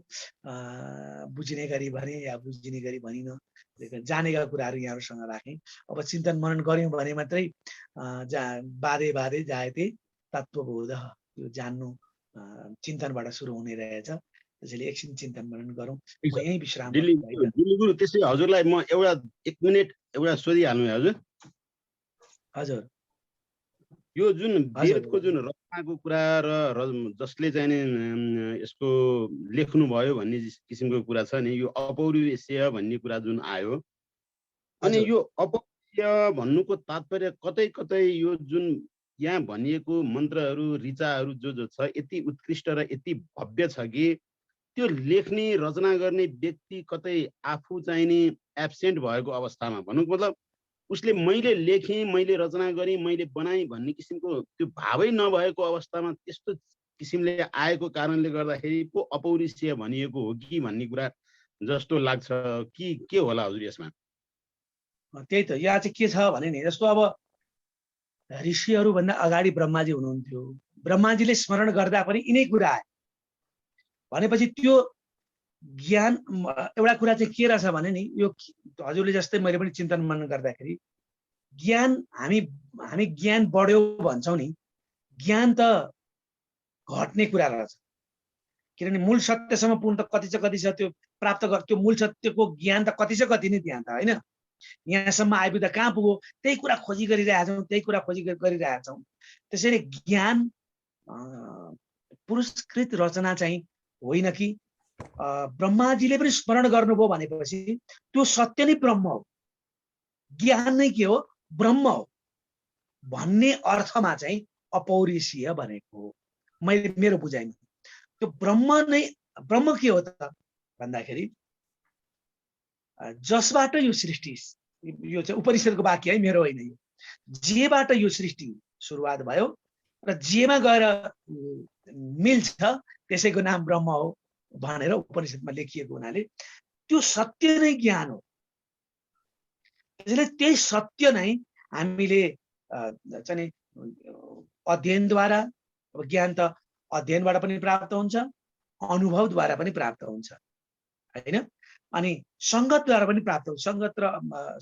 बुझिने गरी भने या बुझिने गरी भनिन, जानेका कुराहरू यहाँहरूसँग राखेँ। अब चिन्तन मनन गऱ्यौँ भने मात्रै बाधे बाधे जायते तत्त्वबोध, यो जान्नु चिन्तनबाट सुरु हुने रहेछ। त्यसैले एकछिन चिन्तन मनन गरौँ। म यही विश्राम दिल्ली गुरु। त्यसै हजुरलाई म एक मिनेट एउटा सोधिहाल्नु है हजुर। हजुर, यो जुन वेदको जुन रचनाको कुरा र जसले चाहिँ नि यसको लेख्नुभयो भन्ने किसिमको कुरा छ नि, यो अपौरुषेय भन्ने कुरा जुन आयो, अनि यो अपौरुषेय भन्नुको तात्पर्य कतै कतै यो जुन यहाँ भनिएको मन्त्रहरू ऋचाहरू जो छ यति उत्कृष्ट र यति भव्य छ कि त्यो लेख्ने रचना गर्ने व्यक्ति कतै आफू चाहिँ नि एब्सेन्ट भएको अवस्थामा, भनौँ मतलब उसले मैले लेखेँ, मैले रचना गरेँ, मैले बनाएँ भन्ने किसिमको त्यो भावै नभएको अवस्थामा त्यस्तो किसिमले आएको कारणले गर्दाखेरि पो अपौरुषेय भनिएको हो कि भन्ने कुरा जस्तो लाग्छ कि के होला हजुर यसमा? त्यही त, यहाँ चाहिँ के छ भने नि, जस्तो अब ऋषिहरूभन्दा अगाडि ब्रह्माजी हुनुहुन्थ्यो। ब्रह्माजीले स्मरण गर्दा पनि यिनै कुरा आयो भनेपछि त्यो ज्ञान एउटा कुरा चाहिँ के रहेछ भने नि, यो हजुरले जस्तै मैले पनि चिन्तन मनन गर्दाखेरि ज्ञान हामी ज्ञान बढ्यो भन्छौँ नि, ज्ञान त घट्ने कुरा रहेछ। किनभने मूल सत्यसम्म पुग्नु त कति छ त्यो प्राप्त गर, त्यो मूल सत्यको ज्ञान त कति छ कति नै त्यहाँ त होइन। यहाँसम्म आइपुग्दा कहाँ पुग्यो त्यही कुरा खोजी गरिरहेछौँ, त्यही कुरा खोजी गरिरहेछौँ। त्यसैले ज्ञान पुरस्कृत रचना चाहिँ होइन कि ब्रह्माजीले पनि स्मरण गर्नुभयो भनेपछि त्यो सत्य नै ब्रह्म हो, ज्ञान नै के हो, ब्रह्म हो भन्ने अर्थमा चाहिँ अपौरुषेय भनेको हो मैले मेरो बुझाइमा। त्यो ब्रह्म के हो त भन्दाखेरि जसबाट यो सृष्टि, यो चाहिँ उपनिषदको वाक्य है, मेरो होइन यो, जेबाट यो सृष्टि सुरुवात भयो र जेमा गएर मिल्छ त्यसैको नाम ब्रह्म हो भनेर उपनिषदमा लेखिएको हुनाले त्यो सत्य नै ज्ञान हो। त्यसैले त्यही सत्य नै हामीले चाहिँ अध्ययनद्वारा, अब ज्ञान त अध्ययनबाट पनि प्राप्त हुन्छ, अनुभवद्वारा पनि प्राप्त हुन्छ हैन। अनि संगतद्वारा पनि प्राप्त हुन्छ।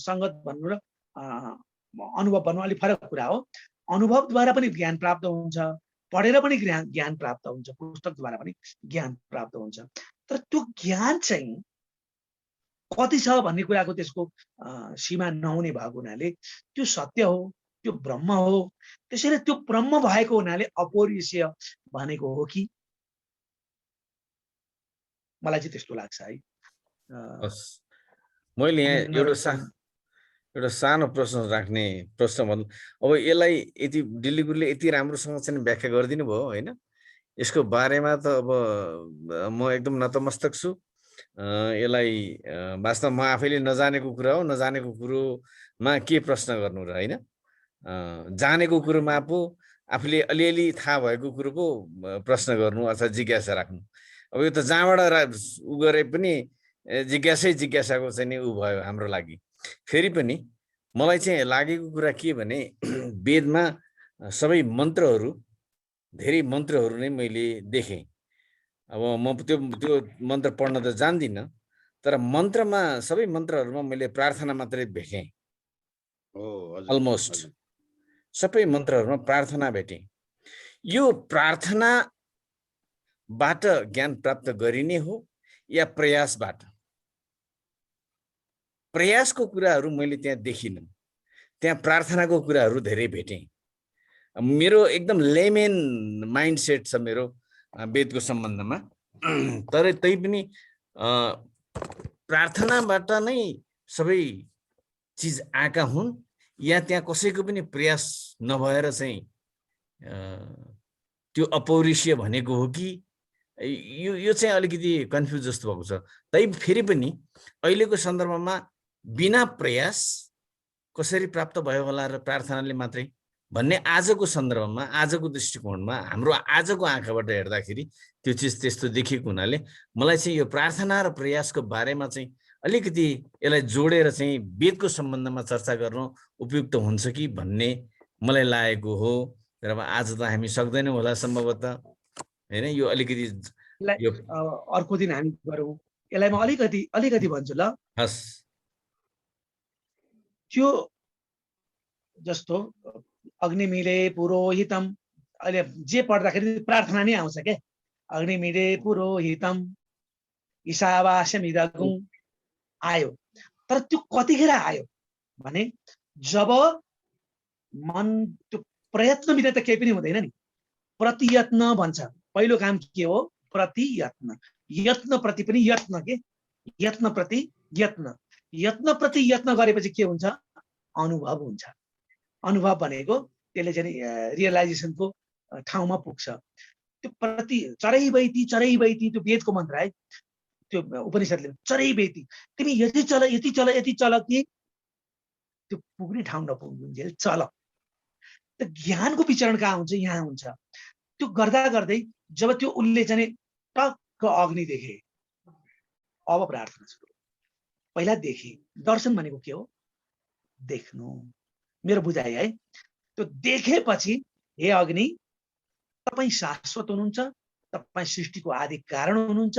संगत भन्नु र अनुभव भन्नु अलिक फरक कुरा हो। अनुभवद्वारा पनि ज्ञान प्राप्त हुन्छ, पढेर पनि ज्ञान प्राप्त हुन्छ, पुस्तकद्वारा पनि ज्ञान प्राप्त हुन्छ। तर त्यो ज्ञान चाहिँ कति छ भन्ने कुराको त्यसको सीमा नहुने भएको हुनाले त्यो सत्य हो, त्यो ब्रह्म हो। त्यसैले त्यो ब्रह्म भएको हुनाले अपौरुषेय भनेको हो कि, मलाई चाहिँ त्यस्तो लाग्छ है। मैले यहाँ एउटा सानो प्रश्न राख्ने प्रश्न भन्नु, अब यसलाई यति दिल्ली गुरुले यति राम्रोसँग चाहिँ व्याख्या गरिदिनु भयो होइन। यसको बारेमा त अब म एकदम नतमस्तक छु। यसलाई वास्तवमा म आफैले नजानेको कुरा हो, नजानेको कुरोमा के प्रश्न गर्नु र होइन। जानेको कुरोमा पो आफूले अलिअलि थाहा भएको कुरो पो प्रश्न गर्नु अथवा जिज्ञासा राख्नु। अब यो त जहाँबाट उ गरे पनि जिज्ञासाको चाहिँ नि उ भयो हाम्रो लागि। फेरि पनि मलाई चाहिँ लागेको कुरा के भने वेदमा सबै मन्त्रहरू, धेरै मन्त्रहरू नै मैले देखेँ। अब म त्यो मन्त्र पढ्न त जान्दिनँ, तर मन्त्रमा सबै मन्त्रहरूमा मैले प्रार्थना मात्रै भेटेँ। अलमोस्ट सबै मन्त्रहरूमा प्रार्थना भेटेँ। यो प्रार्थनाबाट ज्ञान प्राप्त गरिने हो या प्रयासबाट? प्रयासको कुराहरू मैले त्यहाँ देखिनँ, त्यहाँ प्रार्थनाको कुराहरू धेरै भेटेँ। मेरो एकदम लेमेन माइन्डसेट छ मेरो वेदको सम्बन्धमा। तर तै पनि प्रार्थनाबाट नै सबै चिज आएका हुन् या त्यहाँ कसैको पनि प्रयास नभएर चाहिँ त्यो अपौरुषेय भनेको हो कि, यो चाहिँ अलिकति कन्फ्युज जस्तो भएको छ। तै फेरि पनि अहिलेको सन्दर्भमा बिना प्रयास कसरी प्राप्त भयो होला र प्रार्थनाले मात्रै भन्ने आजको सन्दर्भमा, आजको दृष्टिकोणमा, हाम्रो आजको आँखाबाट हेर्दाखेरि त्यो चिज त्यस्तो देखिएको हुनाले मलाई चाहिँ यो प्रार्थना र प्रयासको बारेमा चाहिँ अलिकति यसलाई जोडेर चाहिँ वेदको सम्बन्धमा चर्चा गर्नु उपयुक्त हुन्छ कि भन्ने मलाई लागेको हो। तर अब आज त हामी सक्दैनौँ होला सम्भवतः होइन। यो अलिकति अर्को दिन हामी गरौँ यसलाई। म अलिकति भन्छु ल। हस्, त्यो जस्तो अग्निमीले पुरोहितम, अहिले जे पढ्दाखेरि प्रार्थना नै आउँछ के। अग्निमीले पुरोहितम ईशावास्यमिदगुं आयो। तर त्यो कतिखेर आयो भने जब मन, त्यो प्रयत्न बिना त केही पनि हुँदैन नि। प्रतियत्न भन्छ। पहिलो काम के हो? प्रतियत्न। यत्न प्रति पनि यत्न के, यत्न प्रति यत्न। यत्न प्रति यत्न गरेपछि के हुन्छ? अनुभव हुन्छ। अनुभव भनेको त्यसले चाहिँ रियलाइजेसनको ठाउँमा पुग्छ। त्यो प्रति चरैबैती त्यो वेदको मन्त्र है। त्यो उपनिषदले चरैबैती, तिमी यति चल यति चल यति चल कि त्यो पुग्ने ठाउँ नपुग्नुन्जेल चल। त ज्ञानको विचरण कहाँ हुन्छ? यहाँ हुन्छ। त्यो गर्दा गर्दै जब त्यो उसले चाहिँ टक्क अग्नि देखे, अब प्रार्थना सुरु। पहिला देखे। दर्शन भनेको के हो? देख्नु। मेरो बुझाइ है। त्यो देखेपछि हे अग्नि, तपाईँ शाश्वत हुनुहुन्छ, तपाईँ सृष्टिको आदि कारण हुनुहुन्छ,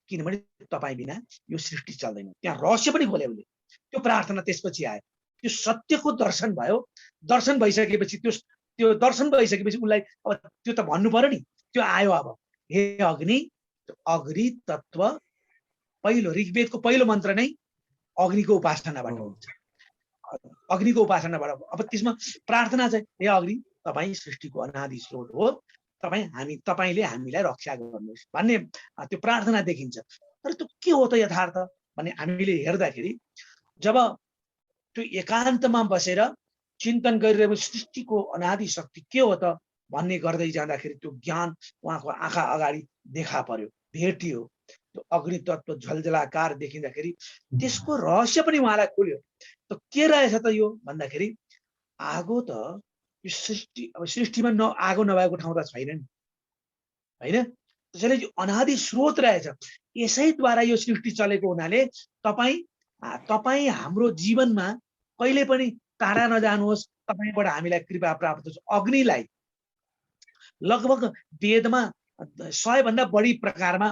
किनभने तपाईँ बिना यो सृष्टि चल्दैन। त्यहाँ रहस्य पनि खोल्यो उसले। त्यो प्रार्थना त्यसपछि आयो। त्यो सत्यको दर्शन भयो। दर्शन भइसकेपछि त्यो दर्शन भइसकेपछि उसलाई अब त्यो त भन्नु पर्यो नि। त्यो आयो। अब हे अग्नि, अग्नि तत्व पहिलो ऋग्वेदको पहिलो मन्त्र नै अग्निको उपासनाबाट हुन्छ। अग्निको उपासनाबाट। अब त्यसमा प्रार्थना चाहिँ हे अग्नि, तपाईँ सृष्टिको अनादि स्रोत हो, तपाईँले हामीलाई रक्षा गर्नुहोस् भन्ने त्यो प्रार्थना देखिन्छ। तर त्यो के हो त यथार्थ भन्ने हामीले हेर्दाखेरि, जब त्यो एकान्तमा बसेर चिन्तन गरिरहेको सृष्टिको अनादि शक्ति के हो त भन्ने गर्दै जाँदाखेरि त्यो ज्ञान उहाँको आँखा अगाडि देखा पर्यो, भेटियो। त्यो अग्नि तत्व झलझलाकार देखिँदाखेरि त्यसको रहस्य पनि उहाँलाई खुल्यो। त के रहेछ त यो भन्दाखेरि, आगो त यो सृष्टि, अब सृष्टिमा आगो नभएको ठाउँ त छैन नि होइन। त्यसैले यो अनादि स्रोत रहेछ। यसैद्वारा यो सृष्टि चलेको हुनाले तपाईँ हाम्रो जीवनमा कहिले पनि टाढा नजानुहोस्। तपाईबाट हामीलाई कृपा प्राप्त छ। अग्निलाई लगभग वेदमा 100 भन्दा बढी प्रकारमा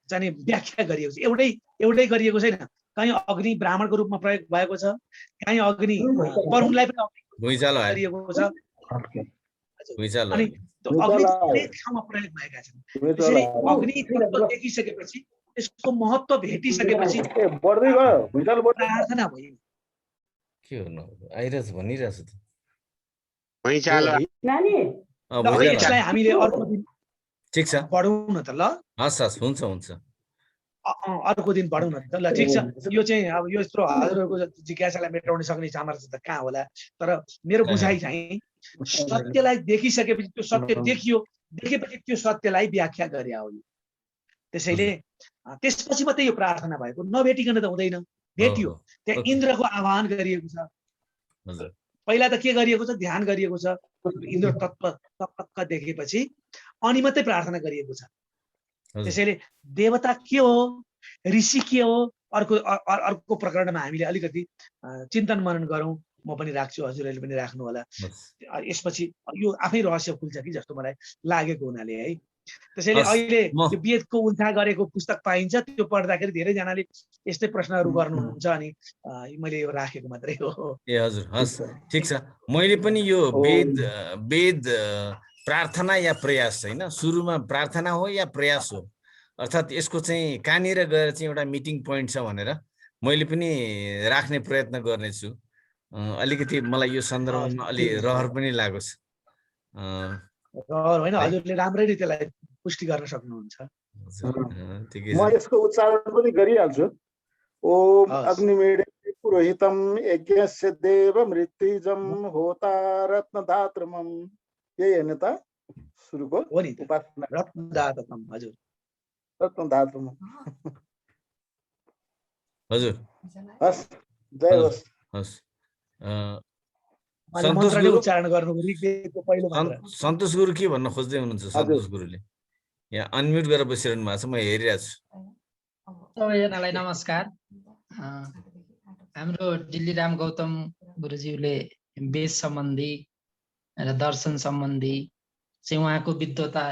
चाहिँ व्याख्या गरिएको छ। एउटै गरिएको छैन। कहीँ अग्नि ब्राह्मणको रूपमा प्रयोग भएको छ, कहीँ अग्नि वरुणलाई पनि गरिएको छ। अनि त्यो अग्नि अनेक ठाउँमा प्रयोग भएका छन्। त्यसैले अग्नि तत्त्व देखिसकेपछि, यसको महत्त्व भेटिसकेपछि प्रार्थना भयो। के गर्नु आइरहेछ भनिरहेछ त यसलाई हामीले अर्को दिन ठिक छ बढाउँ न त ल। हस् हुन्छ अर्को दिन बढाउँ न त ल। ठिक छ। यो चाहिँ अब यो यत्रो हजुरहरूको जिज्ञासालाई मेटाउन सक्ने सामर्थ्य त कहाँ होला। तर मेरो बुझाइ चाहिँ सत्यलाई देखिसकेपछि, त्यो सत्य देखियो, देखेपछि त्यो सत्यलाई व्याख्या गरे हो। त्यसैले त्यसपछि मात्रै यो प्रार्थना भएको, नभेटिकन त हुँदैन। भेटियो, त्यहाँ इन्द्रको आह्वान गरिएको छ। पहिला त के गरिएको छ? ध्यान गरिएको छ। इन्द्र तत्त्व तत्त्व देखेपछि अनि मात्रै प्रार्थना गरिएको छ। त्यसैले देवता के हो, ऋषि के हो, अर्को प्रकरणमा हामीले अलिकति चिन्तन मनन गरौँ। म पनि राख्छु, हजुरहरूले पनि राख्नु होला। यसपछि यो आफै रहस्य खुल्छ कि जस्तो मलाई लागेको हुनाले है। त्यसैले अहिले यो वेदको उल्था गरेको पुस्तक पाइन्छ, त्यो पढ्दाखेरि धेरैजनाले यस्तै प्रश्नहरू गर्नुहुन्छ। अनि मैले यो राखेको मात्रै हो। ए हजुर, हस् ठिक छ। मैले पनि यो वेद प्रार्थना या प्रयास होइन, सुरुमा प्रार्थना हो या प्रयास हो, अर्थात् यसको चाहिँ कहाँनिर गएर चाहिँ एउटा मिटिङ पोइन्ट छ भनेर मैले पनि राख्ने प्रयत्न गर्नेछु। अलिकति मलाई यो सन्दर्भमा अलि रहर पनि लागेको छ। होइन, हजुरले राम्ररी त्यसलाई पुष्टि गर्न सक्नुहुन्छ। म यसको उच्चारण पनि गरिहाल्छु। ओम अग्निमीडे पुरोहितम यज्ञस्य देव मृत्युजम होतारत्नदात्रमम। यही होइन त सुरुको उपासना? रत्नदात्रमम, हजुर, रत्नदात्रमम। हजुर, हस्, जय होस्। हस्। सन्तोष गुरु के भन्न खोज्दै हुनुहुन्छ? सन्तोष गुरुले यहाँ अनम्युट गरेर बसिरहनु भएको छ, म हेरिरहेको छु। सबैजनालाई नमस्कार। हाम्रो डिल्लीराम गौतम गुरुज्यूले वेद सम्बन्धी र दर्शन सम्बन्धी चाहिँ उहाँको विद्वता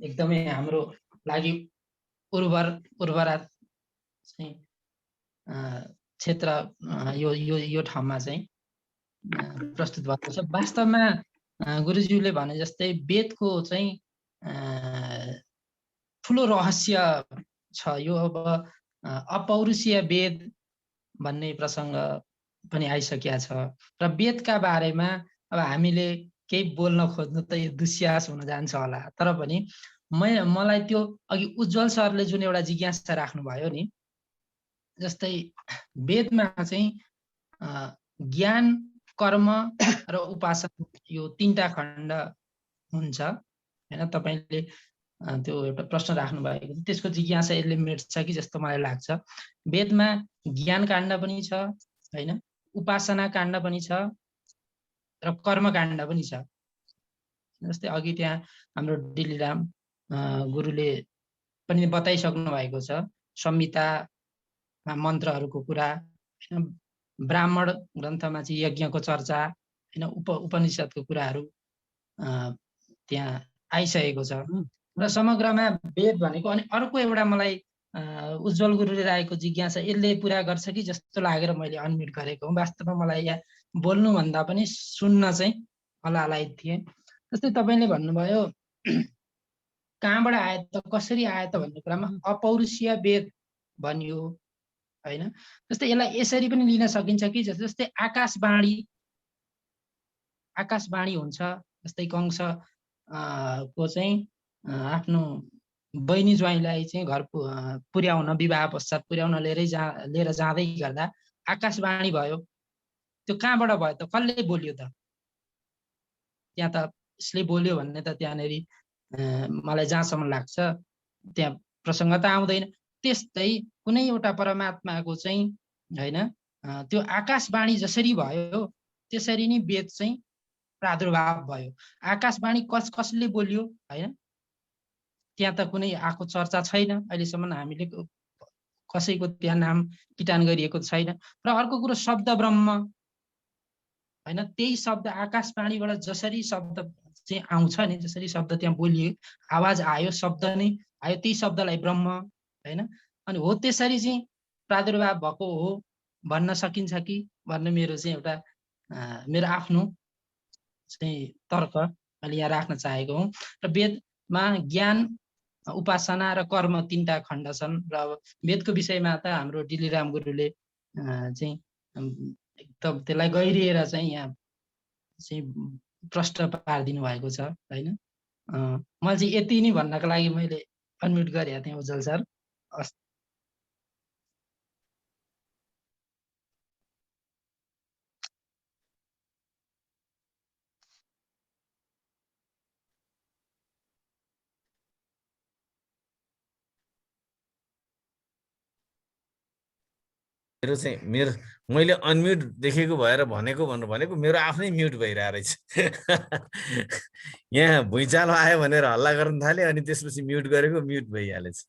एकदमै हाम्रो लागि उर्वरा चाहिँ क्षेत्र यो ठाउँमा चाहिँ प्रस्तुत भएको छ। वास्तवमा गुरुज्यूले भने जस्तै वेदको चाहिँ ठुलो रहस्य छ। यो अब अपौरुषीय वेद भन्ने प्रसङ्ग पनि आइसकेको छ र वेदका बारेमा अब हामीले केही बोल्न खोज्नु त यो दुस्यास हुन जान्छ होला। तर पनि मलाई त्यो अघि उज्जवल सरले जुन एउटा जिज्ञासा राख्नुभयो नि, जस्तै वेदमा चाहिँ ज्ञान, कर्म र उपासना यो 3टा खण्ड हुन्छ हैन। तपाईले त्यो एउटा प्रश्न राख्नु भएको, त्यसको जिज्ञासा यसले मेट्छ कि जस्तो मलाई लाग्छ। वेदमा ज्ञान काण्ड पनि छ हैन, उपासना काण्ड पनि छ र कर्म काण्ड पनि छ। जस्तै अघि त्यहाँ हाम्रो डिल्लीराम गुरुले पनि बताइसक्नु भएको छ। संहितामा मन्त्रहरूको कुरा हैन, ब्राह्मण ग्रन्थमा चाहिँ यज्ञको चर्चा हैन, उपनिषदको कुराहरू त्यहाँ आइसकेको छ र समग्रमा वेद भनेको। अनि अर्को एउटा मलाई उज्जवल गुरुले राखेको जिज्ञासा यसले पुरा गर्छ कि जस्तो लागेर मैले अनम्युट गरेको हो। वास्तवमा मलाई यहाँ बोल्नुभन्दा पनि सुन्न चाहिँ हलालायत थिएँ। जस्तै तपाईँले भन्नुभयो कहाँबाट आयो त, कसरी आयो त भन्ने कुरामा अपौरुषीय वेद भनियो हैन। जस्तै यसलाई यसरी पनि लिन सकिन्छ कि जस्तै आकाशवाणी हुन्छ। जस्तै कंस को चाहिँ आफ्नो बहिनी ज्वाइँलाई चाहिँ घर पुर्याउन, विवाह पश्चात पुर्याउन लिएर जाँदै गर्दा आकाशवाणी भयो। त्यो कहाँबाट भयो त, कसले बोल्यो त? त्यहाँ त यसले बोल्यो भन्ने त त्यहाँनेरि मलाई जहाँसम्म लाग्छ त्यहाँ प्रसङ्ग त आउँदैन। त्यस्तै कुनै एउटा परमात्माको चाहिँ हैन, त्यो आकाशवाणी जसरी भयो त्यसरी नै वेद चाहिँ प्रादुर्भाव भयो। आकाशवाणी कसले बोल्यो हैन, त्यहाँ त कुनै आएको चर्चा छैन अहिलेसम्म, हामीले कसैको त्यहाँ नाम किटान गरिएको छैन। र अर्को कुरो शब्द ब्रह्म हैन, त्यही शब्द आकाशवाणीबाट जसरी शब्द चाहिँ आउँछ नि, जसरी शब्द त्यहाँ बोलियो, आवाज आयो, शब्द नै आयो, त्यही शब्दलाई ब्रह्म हैन, अनि हो त्यसरी चाहिँ प्रादुर्भाव भएको हो भन्न सकिन्छ कि भन्ने मेरो चाहिँ एउटा मेरो आफ्नो चाहिँ तर्क मैले यहाँ राख्न चाहेको हुँ। र वेदमा ज्ञान, उपासना र कर्म तीनटा खण्ड छन्। र अब वेदको विषयमा त हाम्रो डिलिराम गुरुले चाहिँ एकदम त्यसलाई गहिरिएर चाहिँ यहाँ चाहिँ प्रश्न पारिदिनु भएको छ हैन। मैले चाहिँ यति नै भन्नको लागि मैले अनम्युट गरेको थिएँ उज्जवल सर। मेरो चाहिँ मैले अनम्युट देखेको भएर भनेको भनेको मेरो आफ्नै म्युट भइरहेको रहेछ। यहाँ भुइँचालो आयो भनेर हल्ला गर्न थाले, अनि त्यसपछि म्युट गरेको म्युट भइहालेछ।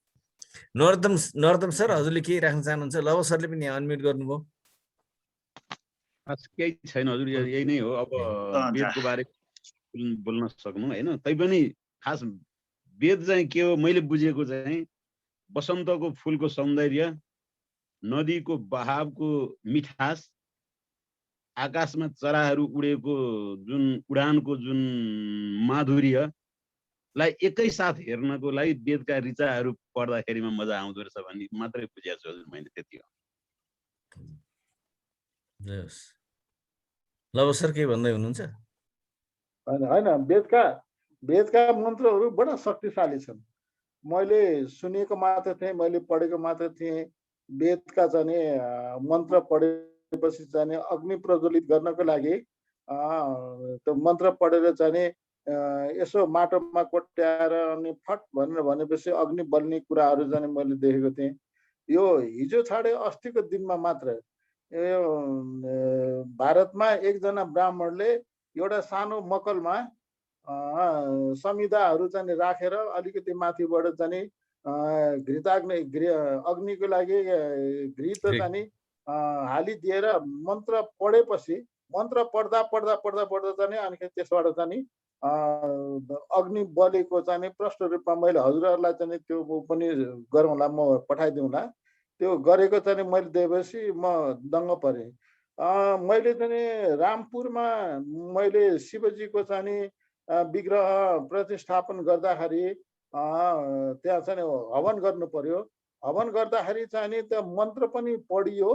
नरोत्तम सर, हजुरले केही राख्न चाहनुहुन्छ? लव सरले पनि यहाँ अनम्युट गर्नुभयो। केही छैन हजुर, यही नै हो। अब वेदको बारे बोल्न सक्नु होइन, तैपनि खास वेद चाहिँ के हो मैले बुझेको चाहिँ बसन्तको फुलको सौन्दर्य, नदीको बहावको मिठास, आकाशमा चराहरू उडेको जुन उडानको जुन माधुर्यलाई एकैसाथ हेर्नको लागि वेदका ऋचाहरू पढ्दाखेरिमा मजा आउँदो रहेछ भन्ने मात्रै बुझेको छु हजुर मैले, त्यति हो। लव सर के भन्दै हुनुहुन्छ? होइन, वेदका मन्त्रहरू बडा शक्तिशाली छन्। मैले सुनेको मात्र थिएँ, मैले पढेको मात्र थिएँ। वेदका चाहिँ मन्त्र पढेपछि चाहिँ अग्नि प्रज्वलित गर्नको लागि त्यो मन्त्र पढेर चाहिँ यसो माटोमा कोट्याएर अनि फट भनेर भनेपछि अग्नि बल्ने कुराहरू चाहिँ मैले देखेको थिएँ। यो हिजो छाडे अस्तिको दिनमा मात्र यो भारतमा एकजना ब्राह्मणले एउटा सानो मकलमा संहिताहरू चाहिँ राखेर अलिकति माथिबाट चाहिँ अग्निको लागि घृत चाहिँ हालिदिएर मन्त्र पढेपछि मन्त्र पढ्दा चाहिँ अनि त्यसबाट चाहिँ अग्नि बलेको चाहिँ प्रष्ट रूपमा मैले हजुरहरूलाई चाहिँ त्यो पनि गरौँला, म पठाइदिउँला। त्यो गरेको चाहिँ मैले देखेपछि म दङ्ग परेँ। मैले चाहिँ रामपुरमा मैले शिवजीको चाहिँ विग्रह प्रतिष्ठापन गर्दाखेरि त्यहाँ चाहिँ हवन गर्नु पर्यो। हवन गर्दाखेरि चाहिँ त्यो मन्त्र पनि पढियो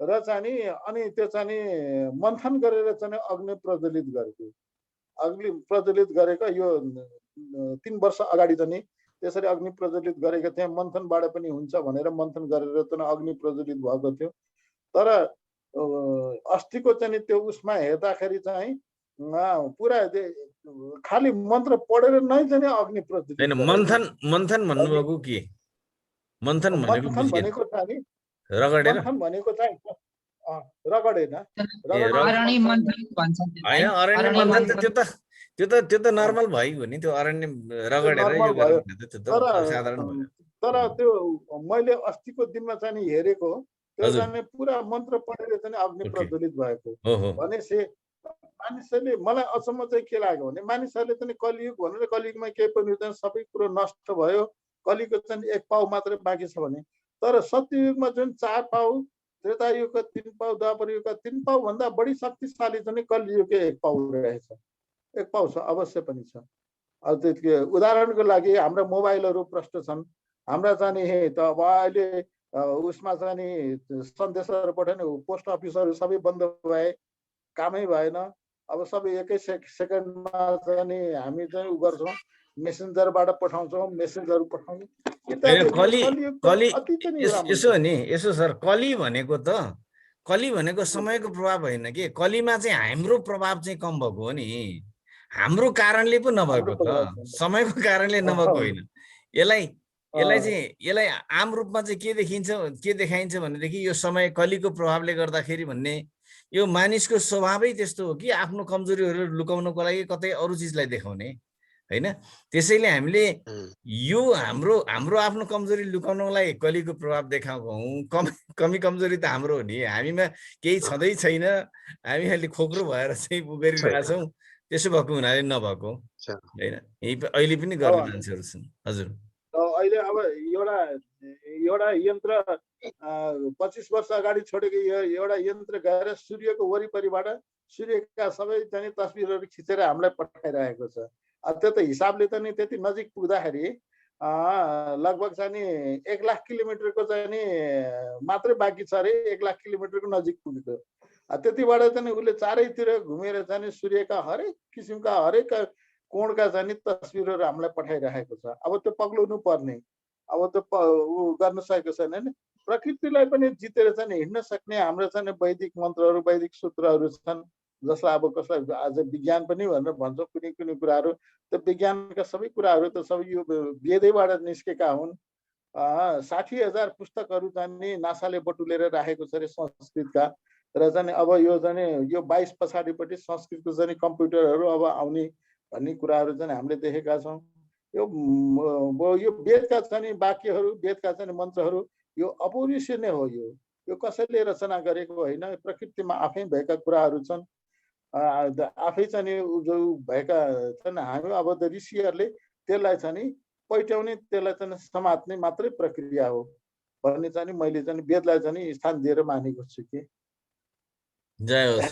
र चाहिँ अनि त्यो चाहिँ मन्थन गरेर चाहिँ अग्नि प्रज्वलित गरेको। अग्नि प्रज्वलित गरेको यो 3 वर्ष अगाडि चाहिँ त्यसरी अग्नि प्रज्वलित गरेको थिएँ। मन्थनबाट पनि हुन्छ भनेर मन्थन गरेर चाहिँ अग्नि प्रज्वलित भएको थियो। तर अस्तिको चाहिँ त्यो उसमा हेर्दाखेरि चाहिँ पुरा खाली मन्त्र पढेर नै चाहिँ अग्नि प्रज्वलित हैन। मन्थन भन्नुभएको के? मन्थन भनेको चाहिँ रगडेर मन्थन भनेको चाहिँ रगडेन अरण्य मन्थन भन्छ। हैन, अरण्य मन्थन त्यो त नर्मल भइगयो नि। त्यो अरण्य रगडेर यो गर्ने त त्यो त साधारण भयो। तर त्यो मैले अस्तिको दिनमा चाहिँ हेरेको त्यो चाहिँ पुरा मन्त्र पढेर चाहिँ अग्नि प्रज्वलित भएको भनेपछि मानिसहरूले मलाई अचम्म चाहिँ के लाग्यो भने मानिसहरूले चाहिँ कलियुग भनेर कलियुगमा केही पनि हुँदैन, सबै कुरो नष्ट भयो, कलियुगको चाहिँ 1 पाउ मात्रै बाँकी छ भने। तर सत्ययुगमा जुन 4 पाउ, त्रेतायुगको 3 पाउ, द्वापर युगको 3 पाउ भन्दा बढी शक्तिशाली चाहिँ कलियुगको 1 पाउ रहेछ। 1 पाउ छ, अवश्य पनि छ। अब त्यो उदाहरणको लागि हाम्रा मोबाइलहरू प्रष्ट छन्। हाम्रा चाहिँ त अब अहिले उसमा चाहिँ सन्देशहरू पठाउने पोस्ट अफिसहरू सबै बन्द भए, कामै भएन। अब सबै एकै सेकेन्डमा चाहिँ हामी चाहिँ उ गर्छौँ, मेसेन्जरबाट पठाउँछौँ, मेसेजहरू पठाउँछौँ। यसो नि, यसो सर, कली भनेको समयको प्रभाव होइन कि। कलीमा चाहिँ हाम्रो प्रभाव चाहिँ कम भएको हो नि। हाम्रो कारणले पो नभएको त, समयको कारणले नभएको होइन। यसलाई आम रूपमा चाहिँ के देखाइन्छ भनेदेखि यो समय कलीको प्रभावले गर्दाखेरि भन्ने यो मानिसको स्वभावै त्यस्तो हो कि आफ्नो कमजोरीहरू लुकाउनको लागि कतै अरू चिजलाई देखाउने। हैन। त्यसैले हामीले यो हाम्रो हाम्रो आफ्नो कमजोरी लुकाउनलाई कलिको प्रभाव देखाएको हौं। कमी कमजोरी त हाम्रो हो नि, हामीमा केही छँदै छैन, हामी अहिले खोक्रो भएर चाहिँ गरिरहेछौँ। त्यसो भएको हुनाले नभएको हैन, अहिले पनि गर्ने मान्छेहरू छन्। हजुर अहिले अब एउटा यन्त्र 25 वर्ष अगाडि छोडेको एउटा यन्त्र गएर सूर्यको वरिपरिबाट सूर्यका सबै चाहिँ तस्बिरहरू खिचेर हामीलाई पठाइरहेको छ। त्यो त हिसाबले त नि त्यति नजिक पुग्दाखेरि लगभग चाहिँ नि 1 लाख किलोमिटरको चाहिँ नि मात्रै बाँकी छ अरे, 1 लाख किलोमिटरको नजिक पुगेको। त्यतिबाट चाहिँ उसले चारैतिर घुमेर चाहिँ नि सूर्यका हरेक किसिमका हरेक कोणका चाहिँ नि तस्बिरहरू हामीलाई पठाइरहेको छ। अब त्यो पग्लाउनु पर्ने, अब त्यो ऊ गर्न सकेको छैन नि। प्रकृतिलाई पनि जितेर चाहिँ हिँड्न सक्ने हाम्रो चाहिँ वैदिक मन्त्रहरू वैदिक सूत्रहरू छन्, जसलाई अब कसलाई आज विज्ञान पनि भनेर भन्छौँ। कुनै कुनै कुराहरू त्यो विज्ञानका सबै कुराहरू त सबै यो वेदैबाट निस्केका हुन्। 60,000 पुस्तकहरू चाहिँ नि नासाले बटुलेर राखेको छ अरे संस्कृतका। र चाहिँ अब यो चाहिँ यो 22 पछाडिपट्टि संस्कृतको चाहिँ कम्प्युटरहरू अब आउने भन्ने कुराहरू चाहिँ हामीले देखेका छौँ। यो वेदका चाहिँ वाक्यहरू, वेदका चाहिँ मन्त्रहरू यो अपौरुषीय हो। यो कसैले रचना गरेको होइन, प्रकृतिमा आफै भएका कुराहरू छन्। आफै चाहिँ जो भएका छन्। हामी अब त ऋषिहरूले त्यसलाई चाहिँ पैट्याउने, त्यसलाई चाहिँ समात्ने मात्रै प्रक्रिया हो भन्ने चाहिँ मैले चाहिँ वेदलाई चाहिँ स्थान दिएर मानेको छु कि। जय होस्।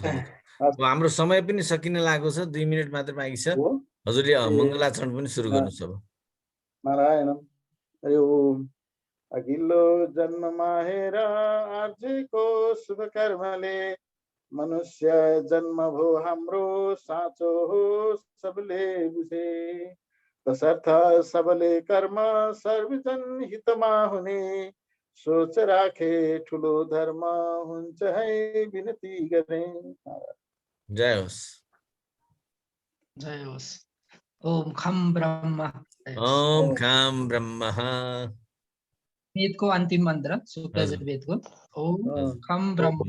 हाम्रो समय पनि सकिन लागेको छ, 2 मिनेट मात्र बाँकी छ। हजुरले मङ्गलाचरण पनि सुरु गर्नुहोस् अब। नारायणम। हरि ओम। अघिल्लो जन्ममा हेर आर्जेको शुभ कर्मले मनुष्य जन्म भो हाम्रो साँचो हो सबले बुझे। तसर्थ सबले कर्म सर्वजन हितमा हुने सोच राखे ठुलो धर्म हुन्छ है विनती गरे। जय होस्। जय होस्। ओम खम ब्रह्म। ओम खम ब्रह्म। वेदको अन्तिम मन्त्र शुक्ल यजुर्वेदको ओम खम ब्रह्म।